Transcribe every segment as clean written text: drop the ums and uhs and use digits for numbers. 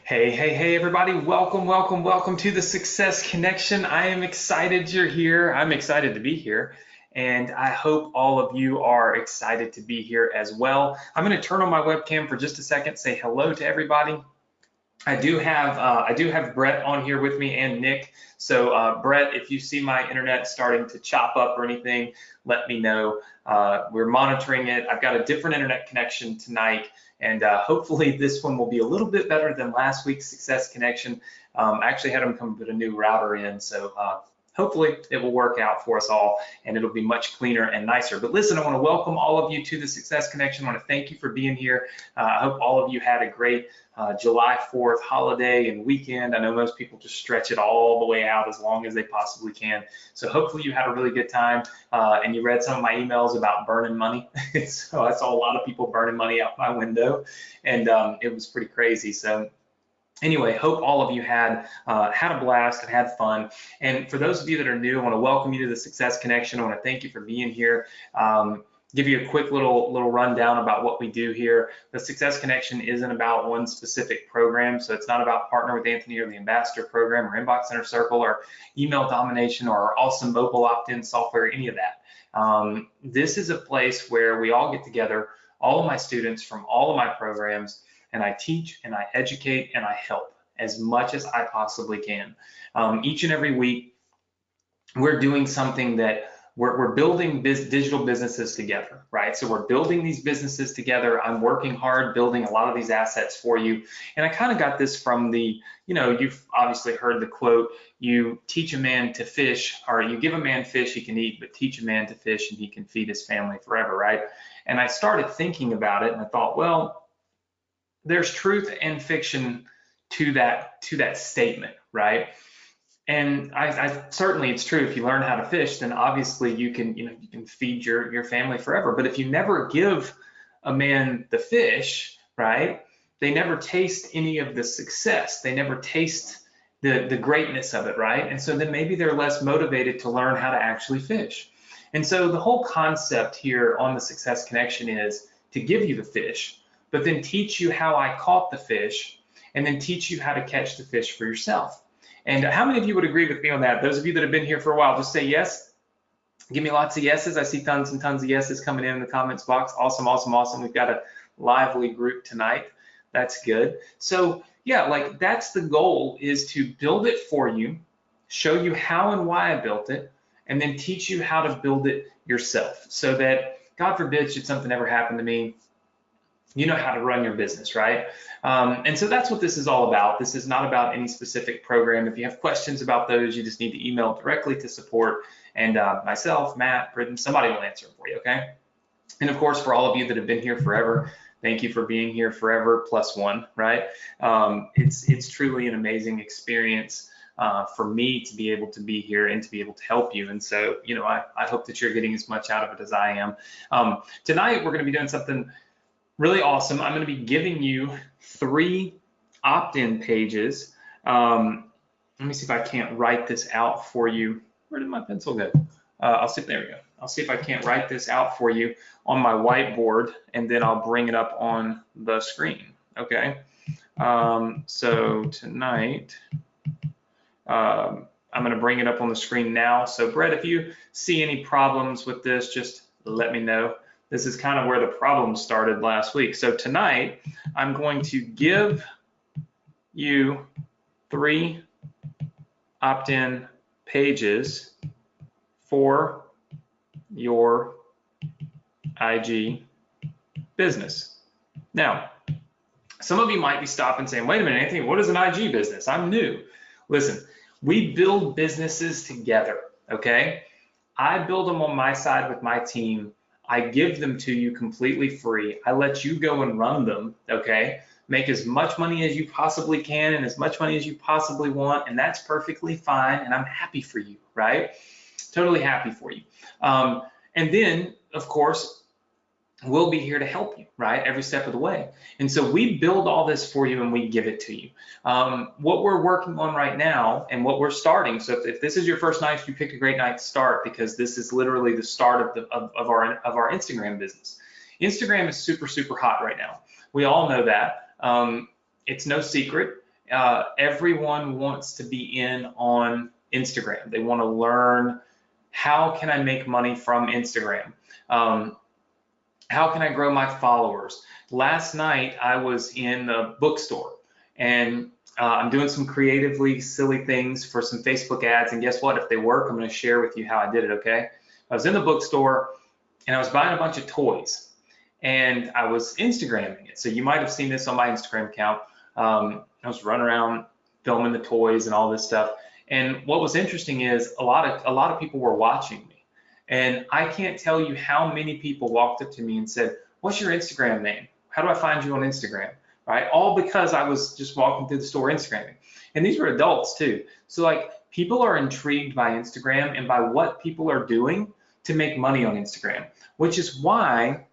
Hey, everybody. Welcome to the Success Connection. I am excited you're here. I'm excited to be here. And I hope all of you are excited to be here as well. I'm going to turn on my webcam for just a second, say hello to everybody. I do have Brett on here with me and Nick. So Brett, if you see my internet starting to chop up or anything, let me know. We're monitoring it. I've got a different internet connection tonight, and hopefully this one will be a little bit better than last week's Success Connection. I actually had them come put a new router in, so hopefully it will work out for us all and it'll be much cleaner and nicer. But listen, I want to welcome all of you to the Success Connection. I want to thank you for being here. I hope all of you had a great July 4th holiday and weekend. I know most people just stretch it all the way out as long as they possibly can. So hopefully you had a really good time and you read some of my emails about burning money. So I saw a lot of people burning money out my window, and it was pretty crazy. So anyway, hope all of you had a blast and had fun. And for those of you that are new, I want to welcome you to the Success Connection. I want to thank you for being here. Give you a quick little rundown about what we do here. The Success Connection isn't about one specific program, so it's not about Partner with Anthony or the Ambassador program or Inbox Inner Circle or email domination or awesome mobile opt-in software, any of that. This is a place where we all get together, all of my students from all of my programs, and I teach and I educate and I help as much as I possibly can. Each and every week, we're doing something that we're building digital businesses together, right? So we're building these businesses together. I'm working hard building a lot of these assets for you. And I kind of got this from you've obviously heard the quote, you teach a man to fish, or you give a man fish he can eat, but teach a man to fish and he can feed his family forever, right? And I started thinking about it and I thought, well, there's truth and fiction to that statement, right? And I certainly, it's true. If you learn how to fish, then obviously you can feed your family forever. But if you never give a man the fish, right, they never taste any of the success. They never taste the greatness of it, right? And so then maybe they're less motivated to learn how to actually fish. And so the whole concept here on the Success Connection is to give you the fish, but then teach you how I caught the fish, and then teach you how to catch the fish for yourself. And how many of you would agree with me on that? Those of you that have been here for a while, just say yes. Give me lots of yeses. I see tons and tons of yeses coming in the comments box. Awesome. We've got a lively group tonight. That's good. So yeah, like that's the goal, is to build it for you, show you how and why I built it, and then teach you how to build it yourself, so that, God forbid, should something ever happen to me, you know how to run your business, right? And so that's what this is all about. This is not about any specific program. If you have questions about those, you just need to email directly to support, and myself, Matt, Britton, somebody will answer them for you, okay? And of course, for all of you that have been here forever, thank you for being here forever plus one, right? It's truly an amazing experience for me to be able to be here and to be able to help you. And so, I hope that you're getting as much out of it as I am. Tonight, we're going to be doing something really awesome. I'm going to be giving you 3 opt-in pages. Let me see if I can't write this out for you. Where did my pencil go? There we go. I'll see if I can't write this out for you on my whiteboard, and then I'll bring it up on the screen. Okay. So tonight, I'm going to bring it up on the screen now. So Brett, if you see any problems with this, just let me know. This is kind of where the problem started last week. So tonight, I'm going to give you 3 opt-in pages for your IG business. Now, some of you might be stopping saying, wait a minute, Anthony, what is an IG business? I'm new. Listen, we build businesses together, okay? I build them on my side with my team. I give them to you completely free. I let you go and run them, okay? Make as much money as you possibly can and as much money as you possibly want, and that's perfectly fine, and I'm happy for you, right? Totally happy for you. And then, of course, we'll be here to help you, right? Every step of the way. And so we build all this for you and we give it to you. What we're working on right now and what we're starting, so if this is your first night, you picked a great night to start, because this is literally the start of our Instagram business. Instagram is super hot right now. We all know that. It's no secret. everyone wants to be in on Instagram. They want to learn, how can I make money from Instagram? How can I grow my followers? Last night I was in the bookstore, and I'm doing some creatively silly things for some Facebook ads, and guess what? If they work, I'm going to share with you how I did it, okay? I was in the bookstore and I was buying a bunch of toys, and I was Instagramming it. So you might have seen this on my Instagram account. I was running around filming the toys and all this stuff. And what was interesting is a lot of people were watching me. And I can't tell you how many people walked up to me and said, "What's your Instagram name? How do I find you on Instagram?" Right? All because I was just walking through the store Instagramming. And these were adults too. So like, people are intrigued by Instagram and by what people are doing to make money on Instagram, which is why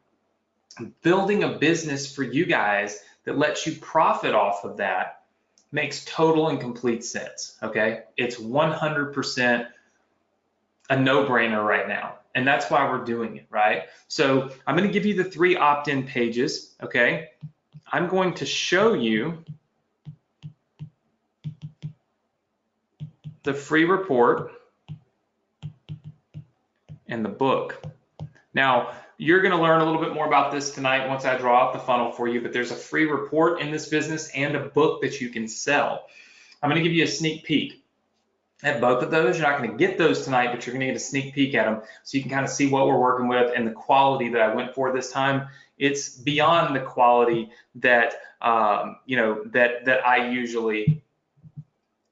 building a business for you guys that lets you profit off of that makes total and complete sense, okay? It's 100% a no-brainer right now, and that's why we're doing it, right? So I'm going to give you the 3 opt-in pages, okay? I'm going to show you the free report and the book. Now, you're going to learn a little bit more about this tonight once I draw out the funnel for you, but there's a free report in this business and a book that you can sell. I'm going to give you a sneak peek at both of those. You're not going to get those tonight, but you're going to get a sneak peek at them so you can kind of see what we're working with and the quality that I went for this time. It's beyond the quality that that I usually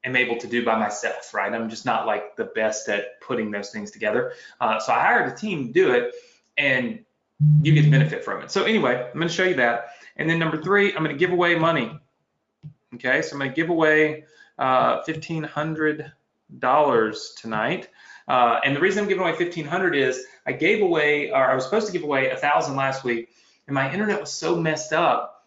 am able to do by myself, right? I'm just not like the best at putting those things together. So I hired a team to do it, and you get to benefit from it. So anyway, I'm going to show you that. And then number 3, I'm going to give away money. Okay, so I'm going to give away $1,500 tonight. And the reason I'm giving away $1,500 is I was supposed to give away $1,000 last week, and my internet was so messed up.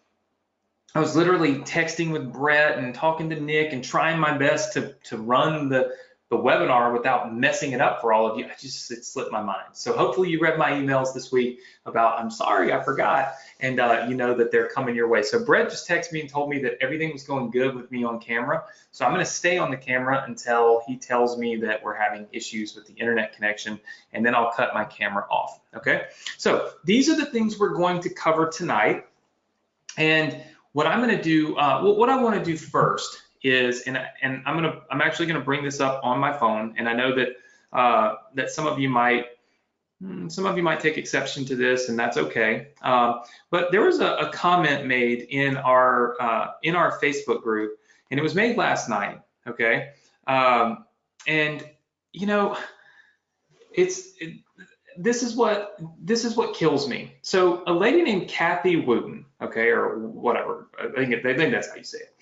I was literally texting with Brett and talking to Nick and trying my best to run the webinar without messing it up for all of you. It slipped my mind. So hopefully you read my emails this week about, I'm sorry, I forgot, and you know that they're coming your way. So Brett just texted me and told me that everything was going good with me on camera. So I'm going to stay on the camera until he tells me that we're having issues with the internet connection, and then I'll cut my camera off. Okay. So these are the things we're going to cover tonight. And what I'm going to do, what I want to do first is, and I'm actually going to bring this up on my phone, and I know that that some of you might take exception to this, and that's okay. But there was a comment made in our Facebook group, and it was made last night. Okay, and you know, this is what kills me. So a lady named Kathy Wooten, okay, or whatever, I think that's how you say it.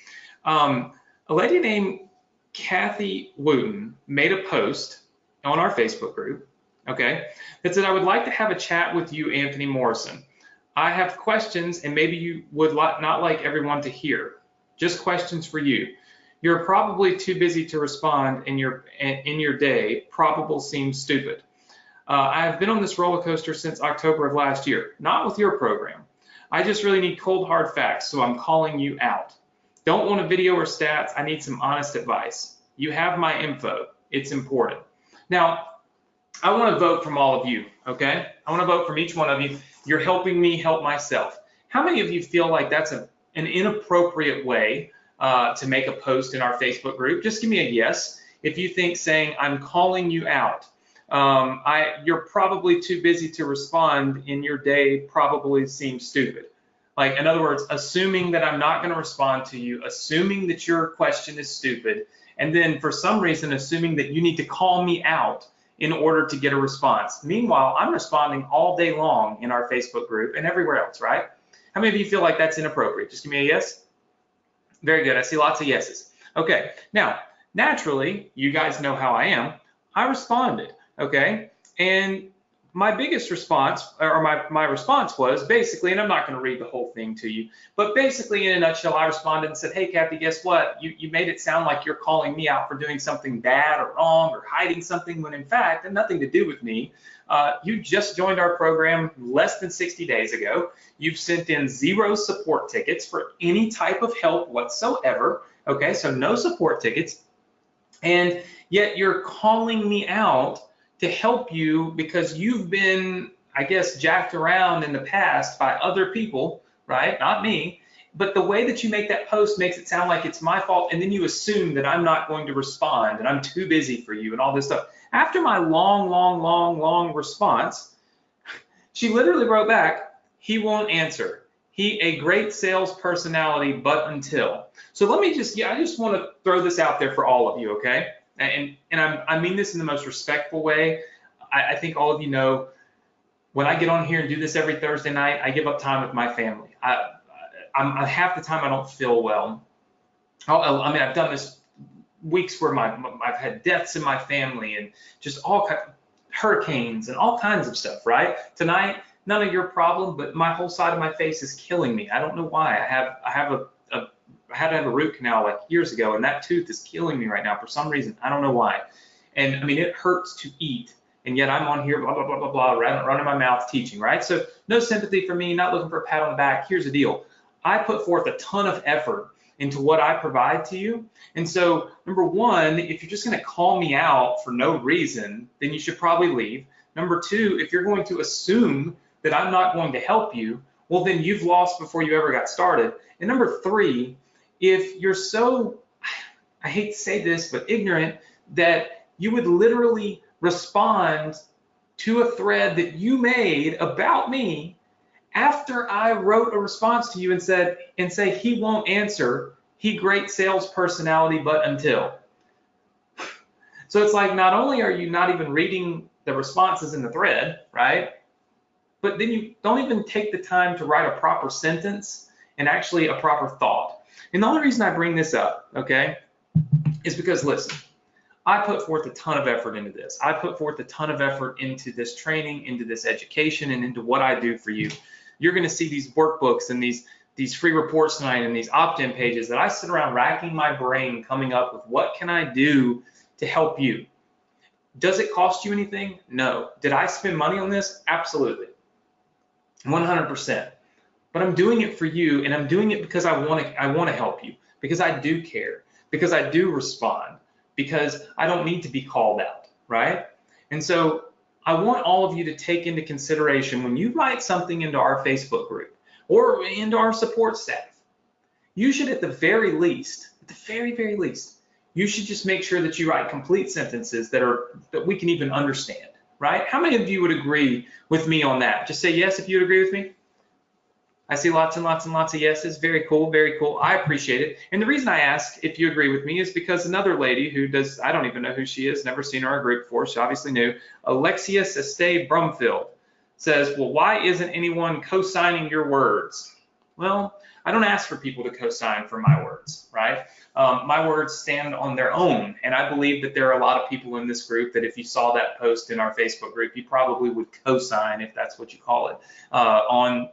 A lady named Kathy Wooten made a post on our Facebook group, okay, that said, "I would like to have a chat with you, Anthony Morrison. I have questions, and maybe you would not like everyone to hear. Just questions for you. You're probably too busy to respond, and in your day probable seems stupid. I have been on this roller coaster since October of last year, not with your program. I just really need cold hard facts, so I'm calling you out. Don't want a video or stats. I need some honest advice. You have my info. It's important." Now, I want to vote from all of you, okay? I want to vote from each one of you. You're helping me help myself. How many of you feel like that's an inappropriate way to make a post in our Facebook group? Just give me a yes if you think saying, "I'm calling you out. You're probably too busy to respond in your day probably seems stupid." Like, in other words, assuming that I'm not going to respond to you, assuming that your question is stupid, and then for some reason assuming that you need to call me out in order to get a response. Meanwhile, I'm responding all day long in our Facebook group and everywhere else, right? How many of you feel like that's inappropriate? Just give me a yes. Very good. I see lots of yeses. Okay. Now, naturally, you guys know how I am. I responded. Okay. And my biggest response, or my response was basically, and I'm not going to read the whole thing to you, but basically in a nutshell, I responded and said, hey, Kathy, guess what? You made it sound like you're calling me out for doing something bad or wrong or hiding something when in fact, it had nothing to do with me. You just joined our program less than 60 days ago. You've sent in 0 support tickets for any type of help whatsoever. Okay, so no support tickets. And yet you're calling me out to help you because you've been, I guess, jacked around in the past by other people, right? Not me. But the way that you make that post makes it sound like it's my fault, and then you assume that I'm not going to respond and I'm too busy for you and all this stuff. After my long response, she literally wrote back, he won't answer. He a great sales personality, but until. So let me just, I just want to throw this out there for all of you, okay? And I mean this in the most respectful way. I think all of you know, when I get on here and do this every Thursday night, I give up time with my family. I'm half the time I don't feel well. I mean, I've done this weeks where I've had deaths in my family and just all kinds of hurricanes and all kinds of stuff, right? Tonight, none of your problem, but my whole side of my face is killing me. I don't know why. I had to have a root canal like years ago, and that tooth is killing me right now for some reason. I don't know why. And I mean, it hurts to eat, and yet I'm on here, blah, blah, blah, blah, blah, running my mouth teaching, right? So no sympathy for me, not looking for a pat on the back. Here's the deal. I put forth a ton of effort into what I provide to you. And so, number one, if you're just going to call me out for no reason, then you should probably leave. Number two, if you're going to assume that I'm not going to help you, well, then you've lost before you ever got started. And number three, if you're so, I hate to say this, but ignorant, that you would literally respond to a thread that you made about me after I wrote a response to you and say he won't answer, he great sales personality, but until. So it's like, not only are you not even reading the responses in the thread, right? But then you don't even take the time to write a proper sentence and actually a proper thought. And the only reason I bring this up, okay, is because, listen, I put forth a ton of effort into this. I put forth a ton of effort into this training, into this education, and into what I do for you. You're going to see these workbooks and these free reports tonight and these opt-in pages that I sit around racking my brain coming up with what can I do to help you. Does it cost you anything? No. Did I spend money on this? Absolutely. 100%. But I'm doing it for you, and I'm doing it because I want to help you, because I do care, because I do respond, because I don't need to be called out, right? And so I want all of you to take into consideration when you write something into our Facebook group or into our support staff, you should at the very least, you should just make sure that you write complete sentences that we can even understand, right? How many of you would agree with me on that? Just say yes if you would agree with me. I see lots and lots and lots of yeses. Very cool, very cool. I appreciate it. And the reason I ask if you agree with me is because another lady who does, I don't even know who she is, never seen her in our group before, she obviously knew, Alexia Seste Brumfield says, well, why isn't anyone co-signing your words? Well, I don't ask for people to co-sign for my words, right? My words stand on their own, and I believe that there are a lot of people in this group that if you saw that post in our Facebook group, you probably would co-sign, if that's what you call it, on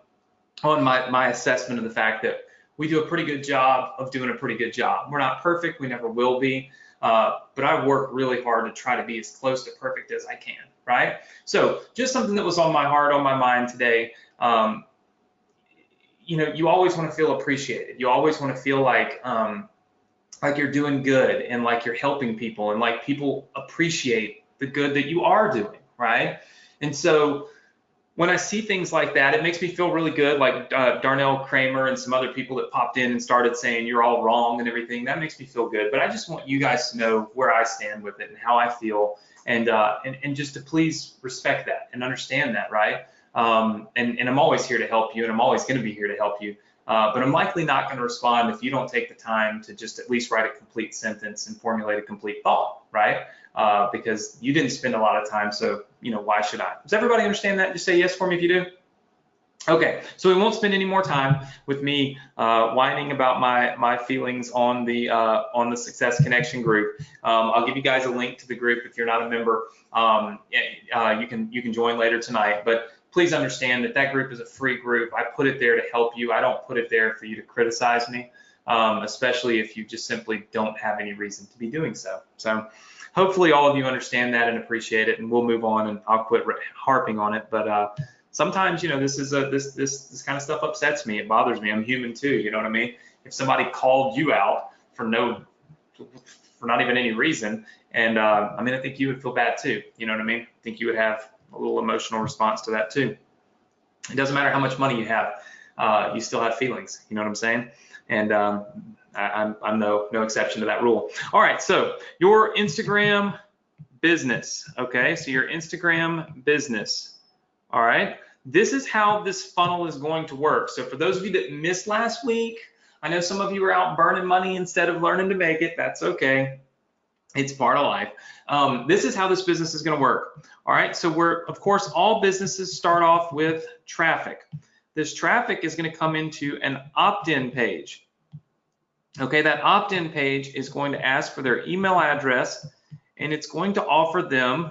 my assessment of the fact that we do a pretty good job of doing a pretty good job. We're not perfect, we never will be, but I work really hard to try to be as close to perfect as I can, right? So just something that was on my heart, on my mind today. You know, you always want to feel appreciated. You always want to feel like you're doing good and like you're helping people and like people appreciate the good that you are doing, right? And so when I see things like that, it makes me feel really good, like Darnell Kramer and some other people that popped in and started saying you're all wrong and everything. That makes me feel good. But I just want you guys to know where I stand with it and how I feel, and just to please respect that and understand that, right? And I'm always here to help you, and I'm always going to be here to help you. But I'm likely not going to respond if you don't take the time to just at least write a complete sentence and formulate a complete thought, right? Because you didn't spend a lot of time, so, you know, why should I? Does everybody understand that? Just say yes for me if you do. Okay, so we won't spend any more time with me whining about my feelings on the Success Connection group. I'll give you guys a link to the group if you're not a member. You can join later tonight, but please understand that that group is a free group. I put it there to help you. I don't put it there for you to criticize me, especially if you just simply don't have any reason to be doing so. So hopefully all of you understand that and appreciate it, and we'll move on, and I'll quit harping on it. But sometimes, you know, this kind of stuff upsets me. It bothers me. I'm human too. You know what I mean? If somebody called you out for not even any reason, and I mean, I think you would feel bad too. You know what I mean? I think you would have a little emotional response to that too. It doesn't matter how much money you have. You still have feelings. You know what I'm saying? And I'm no exception to that rule. All right. So your Instagram business. Okay. So your Instagram business. All right, this is how this funnel is going to work. So for those of you that missed last week, I know some of you were out burning money instead of learning to make it. That's okay. It's part of life. This is how this business is going to work. All right, so of course, all businesses start off with traffic. This traffic is going to come into an opt-in page. Okay, that opt-in page is going to ask for their email address, and it's going to offer them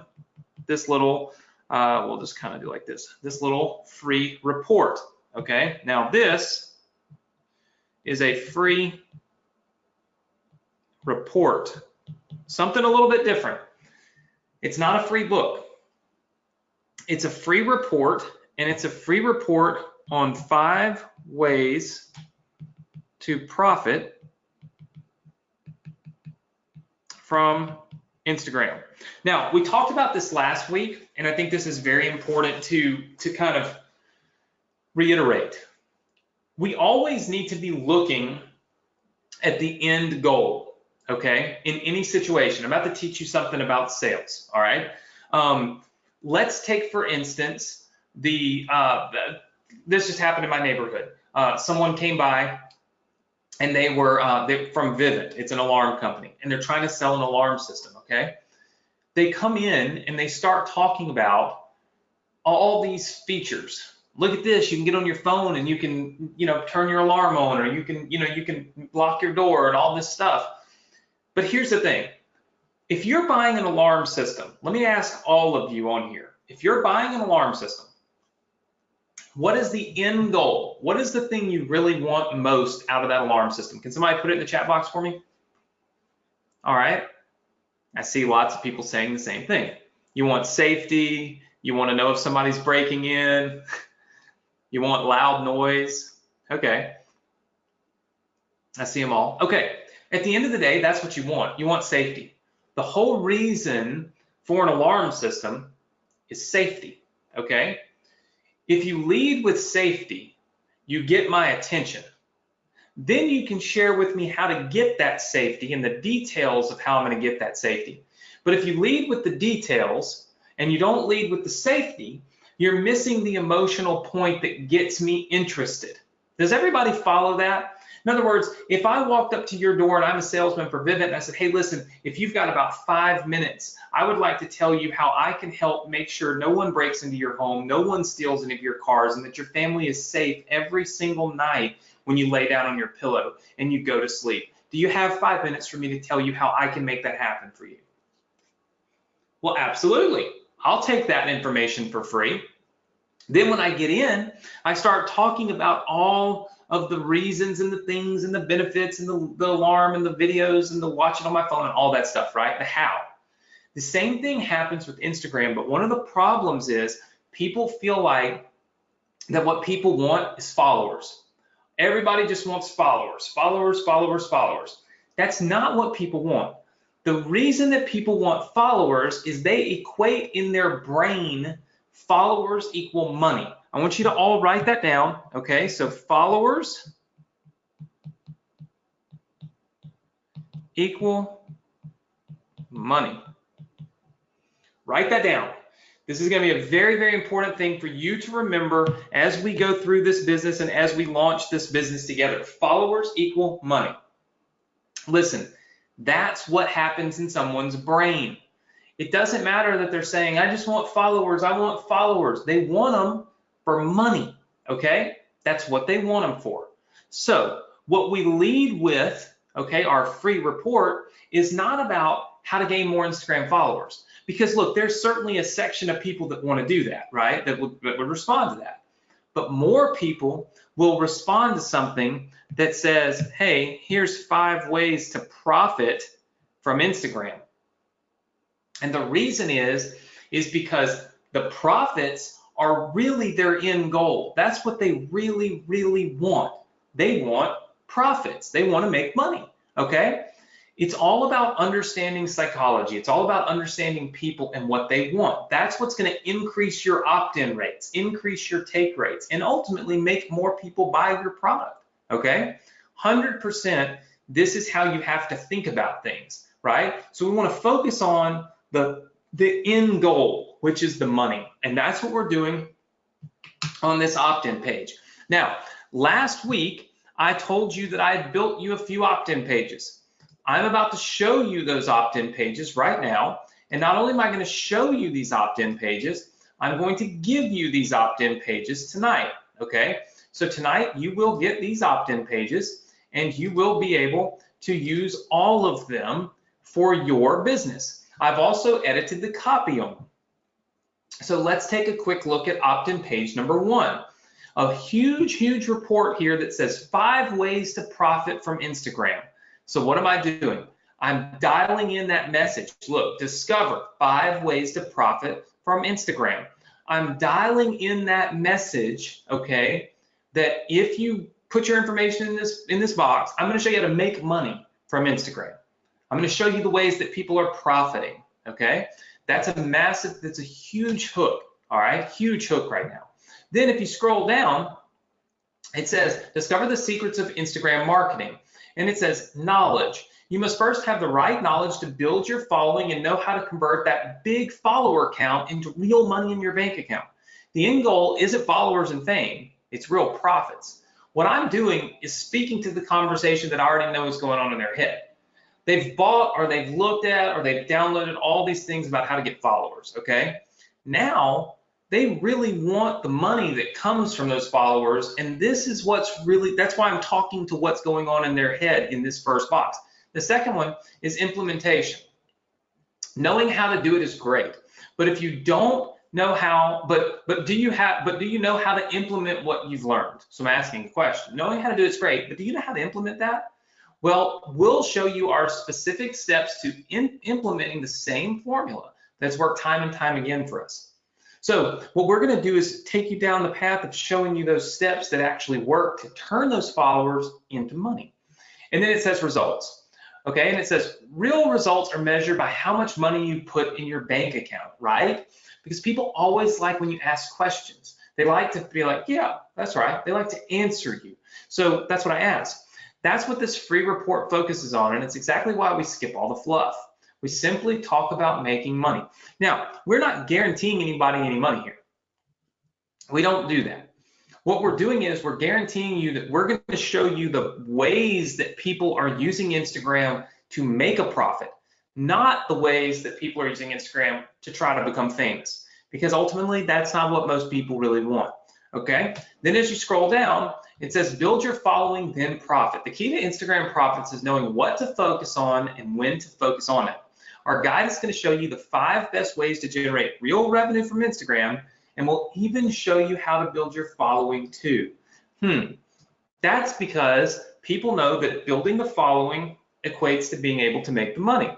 this little we'll just kind of do like this little free report. Okay, now this is a free report, something a little bit different. It's not a free book. It's a free report, and it's a free report on 5 ways to profit from Instagram. Now, we talked about this last week, and I think this is very important to kind of reiterate. We always need to be looking at the end goal, okay, in any situation. I'm about to teach you something about sales, all right? Let's take, for instance, this just happened in my neighborhood. Someone came by, and they were from Vivint. It's an alarm company, and they're trying to sell an alarm system, okay? They come in and they start talking about all these features. Look at this, you can get on your phone and you can, turn your alarm on, or you can lock your door and all this stuff. But here's the thing. If you're buying an alarm system, let me ask all of you on here, if you're buying an alarm system, what is the end goal? What is the thing you really want most out of that alarm system? Can somebody put it in the chat box for me? All right. I see lots of people saying the same thing. You want safety. You want to know if somebody's breaking in. You want loud noise. Okay. I see them all. Okay. At the end of the day, that's what you want. You want safety. The whole reason for an alarm system is safety. Okay. If you lead with safety, you get my attention. Then you can share with me how to get that safety and the details of how I'm going to get that safety. But if you lead with the details and you don't lead with the safety, you're missing the emotional point that gets me interested. Does everybody follow that? In other words, if I walked up to your door and I'm a salesman for Vivint and I said, hey, listen, if you've got about 5 minutes, I would like to tell you how I can help make sure no one breaks into your home, no one steals any of your cars, and that your family is safe every single night when you lay down on your pillow and you go to sleep. Do you have 5 minutes for me to tell you how I can make that happen for you? Well, absolutely. I'll take that information for free. Then when I get in, I start talking about all of the reasons and the things and the benefits and the alarm and the videos and the watching on my phone and all that stuff, right? The how. The same thing happens with Instagram, but one of the problems is people feel like that what people want is followers. Everybody just wants followers, followers, followers, followers. That's not what people want. The reason that people want followers is they equate in their brain followers equal money. I want you to all write that down, okay? So followers equal money. Write that down. This is going to be a very, very important thing for you to remember as we go through this business and as we launch this business together. Followers equal money. Listen, that's what happens in someone's brain. It doesn't matter that they're saying, I just want followers, I want followers. They want them for money, okay? That's what they want them for. So what we lead with, okay, our free report is not about how to gain more Instagram followers. Because look, there's certainly a section of people that want to do that, right? That would respond to that. But more people will respond to something that says, hey, here's 5 ways to profit from Instagram. And the reason is because the profits are really their end goal. That's what they really, really want. They want profits. They want to make money, okay? It's all about understanding psychology. It's all about understanding people and what they want. That's what's going to increase your opt-in rates, increase your take rates, and ultimately make more people buy your product, okay? 100%, this is how you have to think about things, right? So we want to focus on the end goal, which is the money. And that's what we're doing on this opt-in page. Now, last week, I told you that I had built you a few opt-in pages. I'm about to show you those opt-in pages right now. And not only am I going to show you these opt-in pages, I'm going to give you these opt-in pages tonight, okay? So tonight you will get these opt-in pages and you will be able to use all of them for your business. I've also edited the copy on them. So let's take a quick look at opt-in page number 1. A huge, huge report here that says 5 ways to profit from Instagram. So what am I doing? I'm dialing in that message. Look, discover 5 ways to profit from Instagram. I'm dialing in that message, okay, that if you put your information in this box, I'm going to show you how to make money from Instagram. I'm going to show you the ways that people are profiting, okay? That's a huge hook, all right? Huge hook right now. Then if you scroll down, it says, discover the secrets of Instagram marketing. And it says knowledge. You must first have the right knowledge to build your following and know how to convert that big follower count into real money in your bank account. The end goal isn't followers and fame, it's real profits. What I'm doing is speaking to the conversation that I already know is going on in their head. They've bought or they've looked at or they've downloaded all these things about how to get followers, okay? Now, they really want the money that comes from those followers, and this is that's why I'm talking to what's going on in their head in this first box. The second one is implementation. Knowing how to do it is great, but if you don't know how, but do you know how to implement what you've learned? So I'm asking a question. Knowing how to do it's great, but do you know how to implement that? Well, we'll show you our specific steps to implementing the same formula that's worked time and time again for us. So what we're going to do is take you down the path of showing you those steps that actually work to turn those followers into money. And then it says results, okay? And it says real results are measured by how much money you put in your bank account, right? Because people always like when you ask questions. They like to be like, yeah, that's right. They like to answer you. So that's what I ask. That's what this free report focuses on, and it's exactly why we skip all the fluff. We simply talk about making money. Now, we're not guaranteeing anybody any money here. We don't do that. What we're doing is we're guaranteeing you that we're going to show you the ways that people are using Instagram to make a profit, not the ways that people are using Instagram to try to become famous, because ultimately that's not what most people really want, okay? Then as you scroll down, it says build your following, then profit. The key to Instagram profits is knowing what to focus on and when to focus on it. Our guide is going to show you the 5 best ways to generate real revenue from Instagram, and we'll even show you how to build your following too. That's because people know that building the following equates to being able to make the money.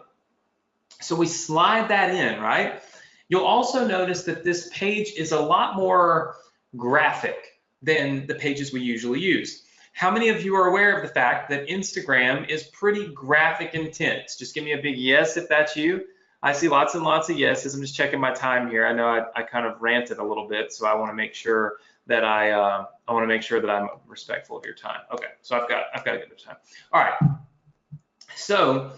So we slide that in, right? You'll also notice that this page is a lot more graphic than the pages we usually use. How many of you are aware of the fact that Instagram is pretty graphic intense? Just give me a big yes if that's you. I see lots and lots of yeses. I'm just checking my time here. I know I kind of ranted a little bit, so I want to make sure that I'm respectful of your time. Okay, so I've got a good time. All right. So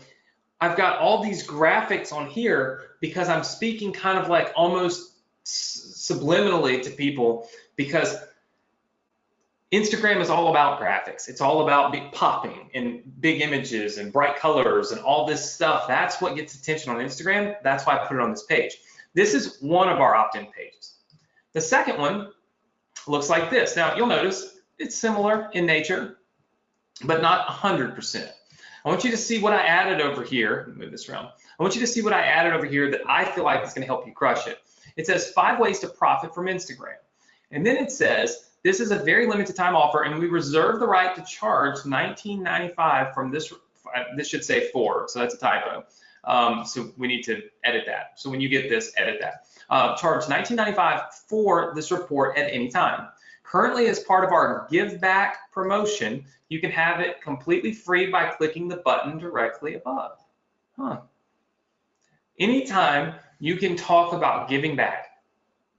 I've got all these graphics on here because I'm speaking kind of like almost subliminally to people, because Instagram is all about graphics. It's all about popping and big images and bright colors and all this stuff. That's what gets attention on Instagram. That's why I put it on this page. This is one of our opt-in pages. The second one looks like this. Now you'll notice it's similar in nature, but not 100%. I want you to see what I added over here. Move this around. I want you to see what I added over here that I feel like is going to help you crush it. It says 5 ways to profit from Instagram. And then it says, this is a very limited time offer, and we reserve the right to charge $19.95 from this. This should say 4, so that's a typo. So we need to edit that. So when you get this, edit that. Charge $19.95 for this report at any time. Currently, as part of our Give Back promotion, you can have it completely free by clicking the button directly above. Anytime you can talk about giving back,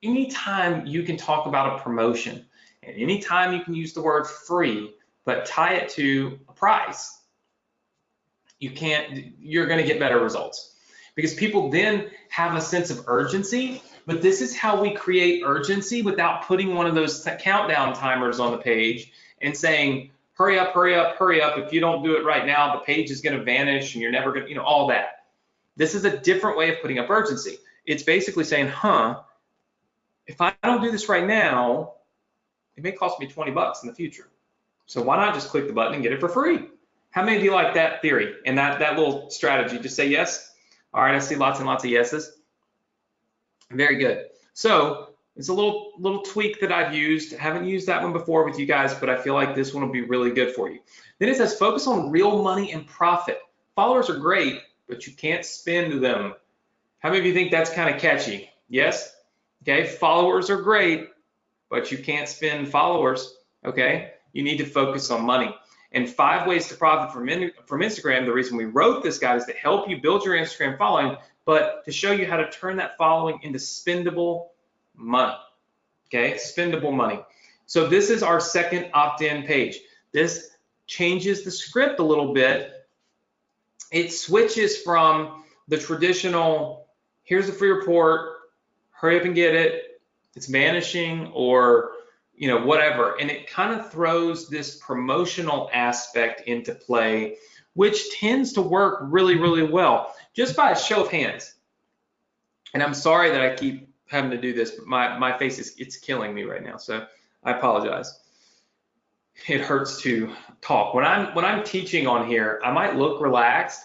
anytime you can talk about a promotion, and anytime you can use the word free, but tie it to a price, you're going to get better results. Because people then have a sense of urgency, but this is how we create urgency without putting one of those countdown timers on the page and saying, hurry up, hurry up, hurry up. If you don't do it right now, the page is going to vanish and you're never going to, all that. This is a different way of putting up urgency. It's basically saying, if I don't do this right now, it may cost me 20 bucks in the future. So why not just click the button and get it for free? How many of you like that theory and that little strategy? Just say yes. All right, I see lots and lots of yeses. Very good. So it's a little tweak that I've used. I haven't used that one before with you guys, but I feel like this one will be really good for you. Then it says focus on real money and profit. Followers are great, but you can't spend them. How many of you think that's kind of catchy? Yes? Okay, followers are great, but you can't spend followers. Okay, you need to focus on money. And 5 ways to profit from Instagram, the reason we wrote this guide is to help you build your Instagram following, but to show you how to turn that following into spendable money. Okay, spendable money. So this is our second opt-in page. This changes the script a little bit. It switches from the traditional, here's a free report, hurry up and get it, it's vanishing, or whatever. And it kind of throws this promotional aspect into play, which tends to work really, really well, just by a show of hands. And I'm sorry that I keep having to do this, but my face it's killing me right now. So I apologize. It hurts to talk. When I'm teaching on here, I might look relaxed,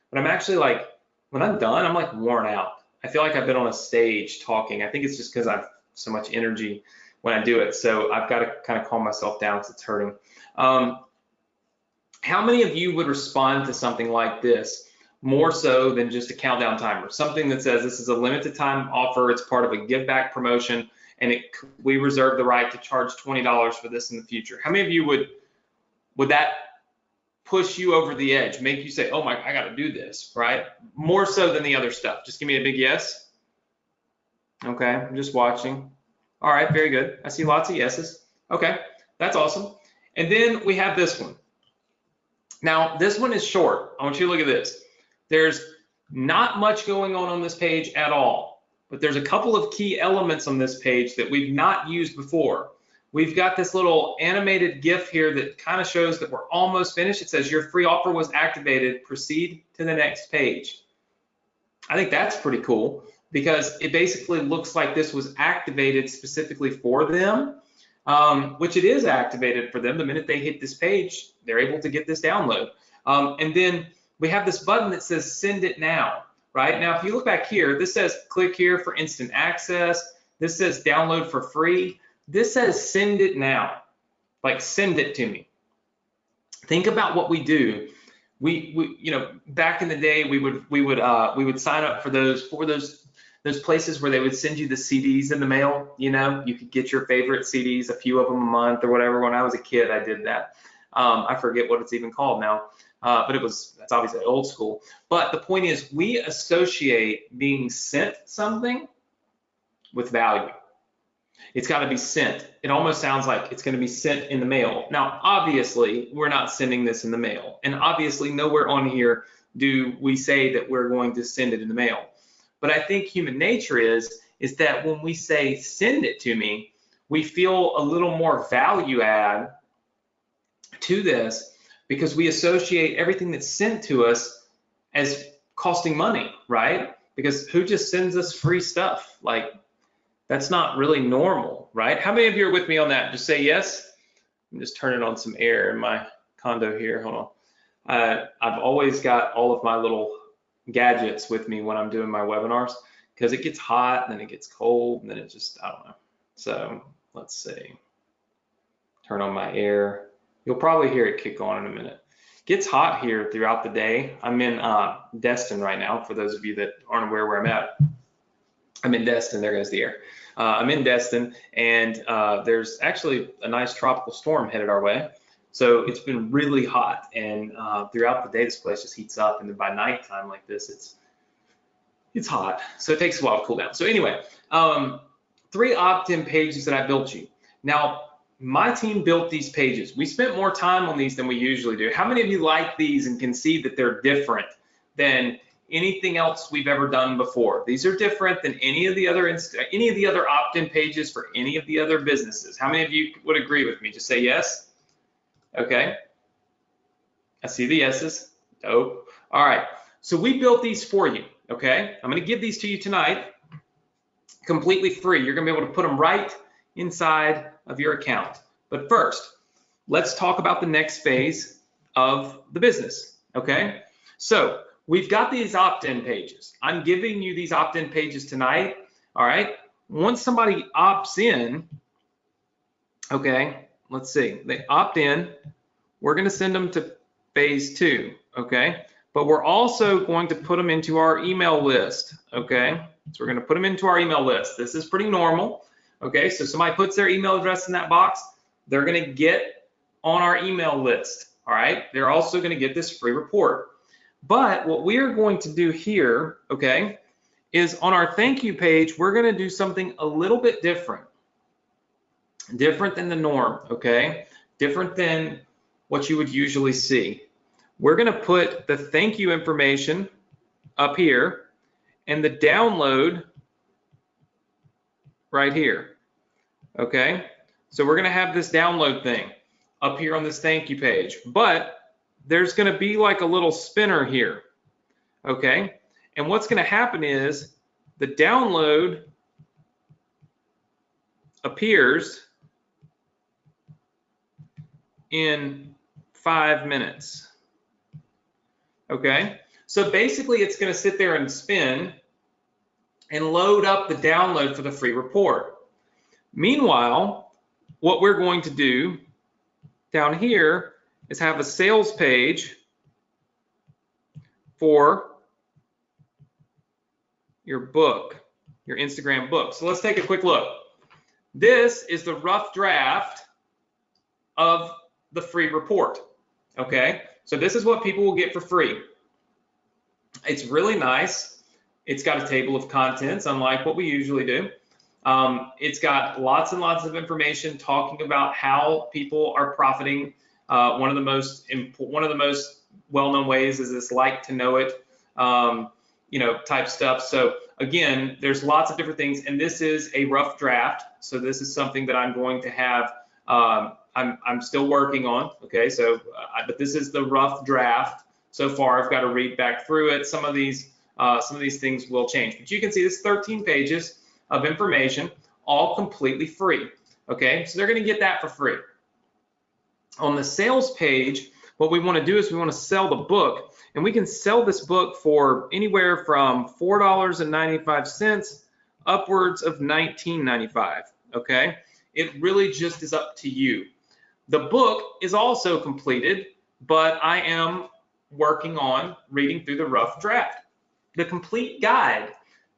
but I'm actually like, when I'm done, I'm like worn out. I feel like I've been on a stage talking. I think it's just because I have so much energy when I do it. So I've got to kind of calm myself down because it's hurting. How many of you would respond to something like this more so than just a countdown timer? Something that says this is a limited time offer, it's part of a give back promotion, and we reserve the right to charge $20 for this in the future. How many of you would that push you over the edge, make you say, oh my, I got to do this, right? More so than the other stuff. Just give me a big yes. Okay, I'm just watching. All right, very good. I see lots of yeses. Okay, that's awesome. And then we have this one. Now, this one is short. I want you to look at this. There's not much going on this page at all, but there's a couple of key elements on this page that we've not used before. We've got this little animated GIF here that kind of shows that we're almost finished. It says your free offer was activated. Proceed to the next page. I think that's pretty cool because it basically looks like this was activated specifically for them, which it is activated for them. The minute they hit this page, they're able to get this download. And then we have this button that says send it now, right? Now, if you look back here, this says click here for instant access. This says download for free. This says send it now, like send it to me. Think about what we do. We back in the day, we would sign up for those places where they would send you the CDs in the mail. You could get your favorite CDs, a few of them a month or whatever. When I was a kid, I did that. I forget what it's even called now, but that's obviously old school. But the point is, we associate being sent something with value. It's got to be sent. It almost sounds like it's going to be sent in the mail. Now, obviously, we're not sending this in the mail. And obviously, nowhere on here do we say that we're going to send it in the mail. But I think human nature is that when we say send it to me, we feel a little more value add to this because we associate everything that's sent to us as costing money, right? Because who just sends us free stuff? Like, That's not really normal, right? How many of you are with me on that? Just say yes. I'm just turning on some air in my condo here. Hold on. I've always got all of my little gadgets with me when I'm doing my webinars because it gets hot and then it gets cold and then it just, I don't know. So let's see. Turn on my air. You'll probably hear it kick on in a minute. It gets hot here throughout the day. I'm in Destin right now, for those of you that aren't aware where I'm at. I'm in Destin, there goes the air. I'm in Destin, and there's actually a nice tropical storm headed our way. So it's been really hot, and throughout the day, this place just heats up, and then by nighttime like this, it's hot. So it takes a while to cool down. So anyway, 3 opt-in pages that I built you. Now, my team built these pages. We spent more time on these than we usually do. How many of you like these and can see that they're different than anything else we've ever done before? These are different than any of the other opt-in pages for any of the other businesses. How many of you would agree with me? Just say yes. Okay. I see the yeses. Dope. All right. So we built these for you. Okay. I'm going to give these to you tonight, completely free. You're going to be able to put them right inside of your account. But first, let's talk about the next phase of the business. Okay. So we've got these opt-in pages. I'm giving you these opt-in pages tonight. All right. Once somebody opts in, okay, let's see, they opt in, we're going to send them to phase 2. Okay. But we're also going to put them into our email list. Okay. So we're going to put them into our email list. This is pretty normal. Okay. So somebody puts their email address in that box, they're going to get on our email list. All right. They're also going to get this free report. But what we are going to do here, okay, is on our thank you page, we're going to do something a little bit different than the norm, okay, different than what you would usually see. We're going to put the thank you information up here and the download right here, okay. So we're going to have this download thing up here on this thank you page, but there's going to be like a little spinner here, okay? And what's going to happen is the download appears in 5 minutes, okay? So basically it's going to sit there and spin and load up the download for the free report. Meanwhile, what we're going to do down here is have a sales page for your book, your Instagram book. So let's take a quick look. This is the rough draft of the free report, okay? So this is what people will get for free. It's really nice. It's got a table of contents, unlike what we usually do. It's got lots and lots of information talking about how people are profiting. One of the most well-known ways is this like to know it, type stuff. So again, there's lots of different things, and this is a rough draft. So this is something that I'm going to have. I'm still working on. Okay, so but this is the rough draft so far. I've got to read back through it. Some of these things will change, but you can see this 13 pages of information, all completely free. Okay, so they're going to get that for free. On the sales page, what we want to do is we want to sell the book, and we can sell this book for anywhere from $4.95 upwards of $19.95. Okay, it really just is up to you. The book is also completed, but I am working on reading through the rough draft, the complete guide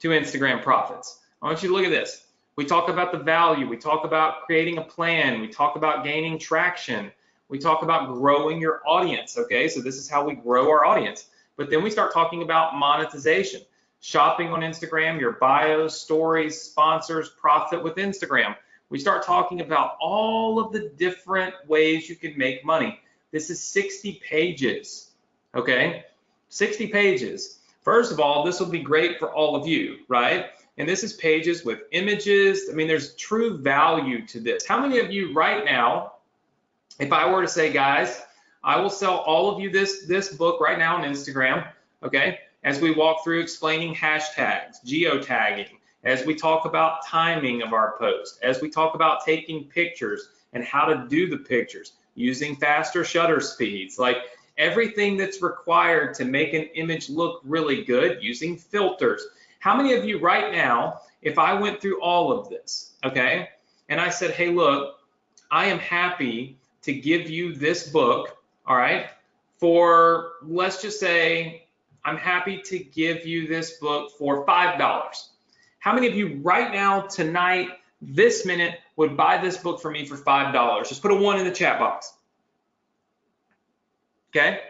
to Instagram profits. I want you to look at this. We talk about the value. We talk about creating a plan. We talk about gaining traction. We talk about growing your audience, okay? So this is how we grow our audience. But then we start talking about monetization, shopping on Instagram, your bios, stories, sponsors, profit with Instagram. We start talking about all of the different ways you can make money. This is 60 pages, okay? 60 pages. First of all, this will be great for all of you, right? And this is pages with images. I mean, there's true value to this. How many of you right now, if I were to say, guys, I will sell all of you this book right now on Instagram, okay, as we walk through explaining hashtags, geotagging, as we talk about timing of our post, as we talk about taking pictures and how to do the pictures, using faster shutter speeds, like everything that's required to make an image look really good, using filters. How many of you right now, if I went through all of this, okay, and I said, hey, look, I am happy to give you this book, all right, for, let's just say, I'm happy to give you this book for $5. How many of you right now, tonight, this minute, would buy this book for me for $5? Just put a 1 in the chat box. Okay,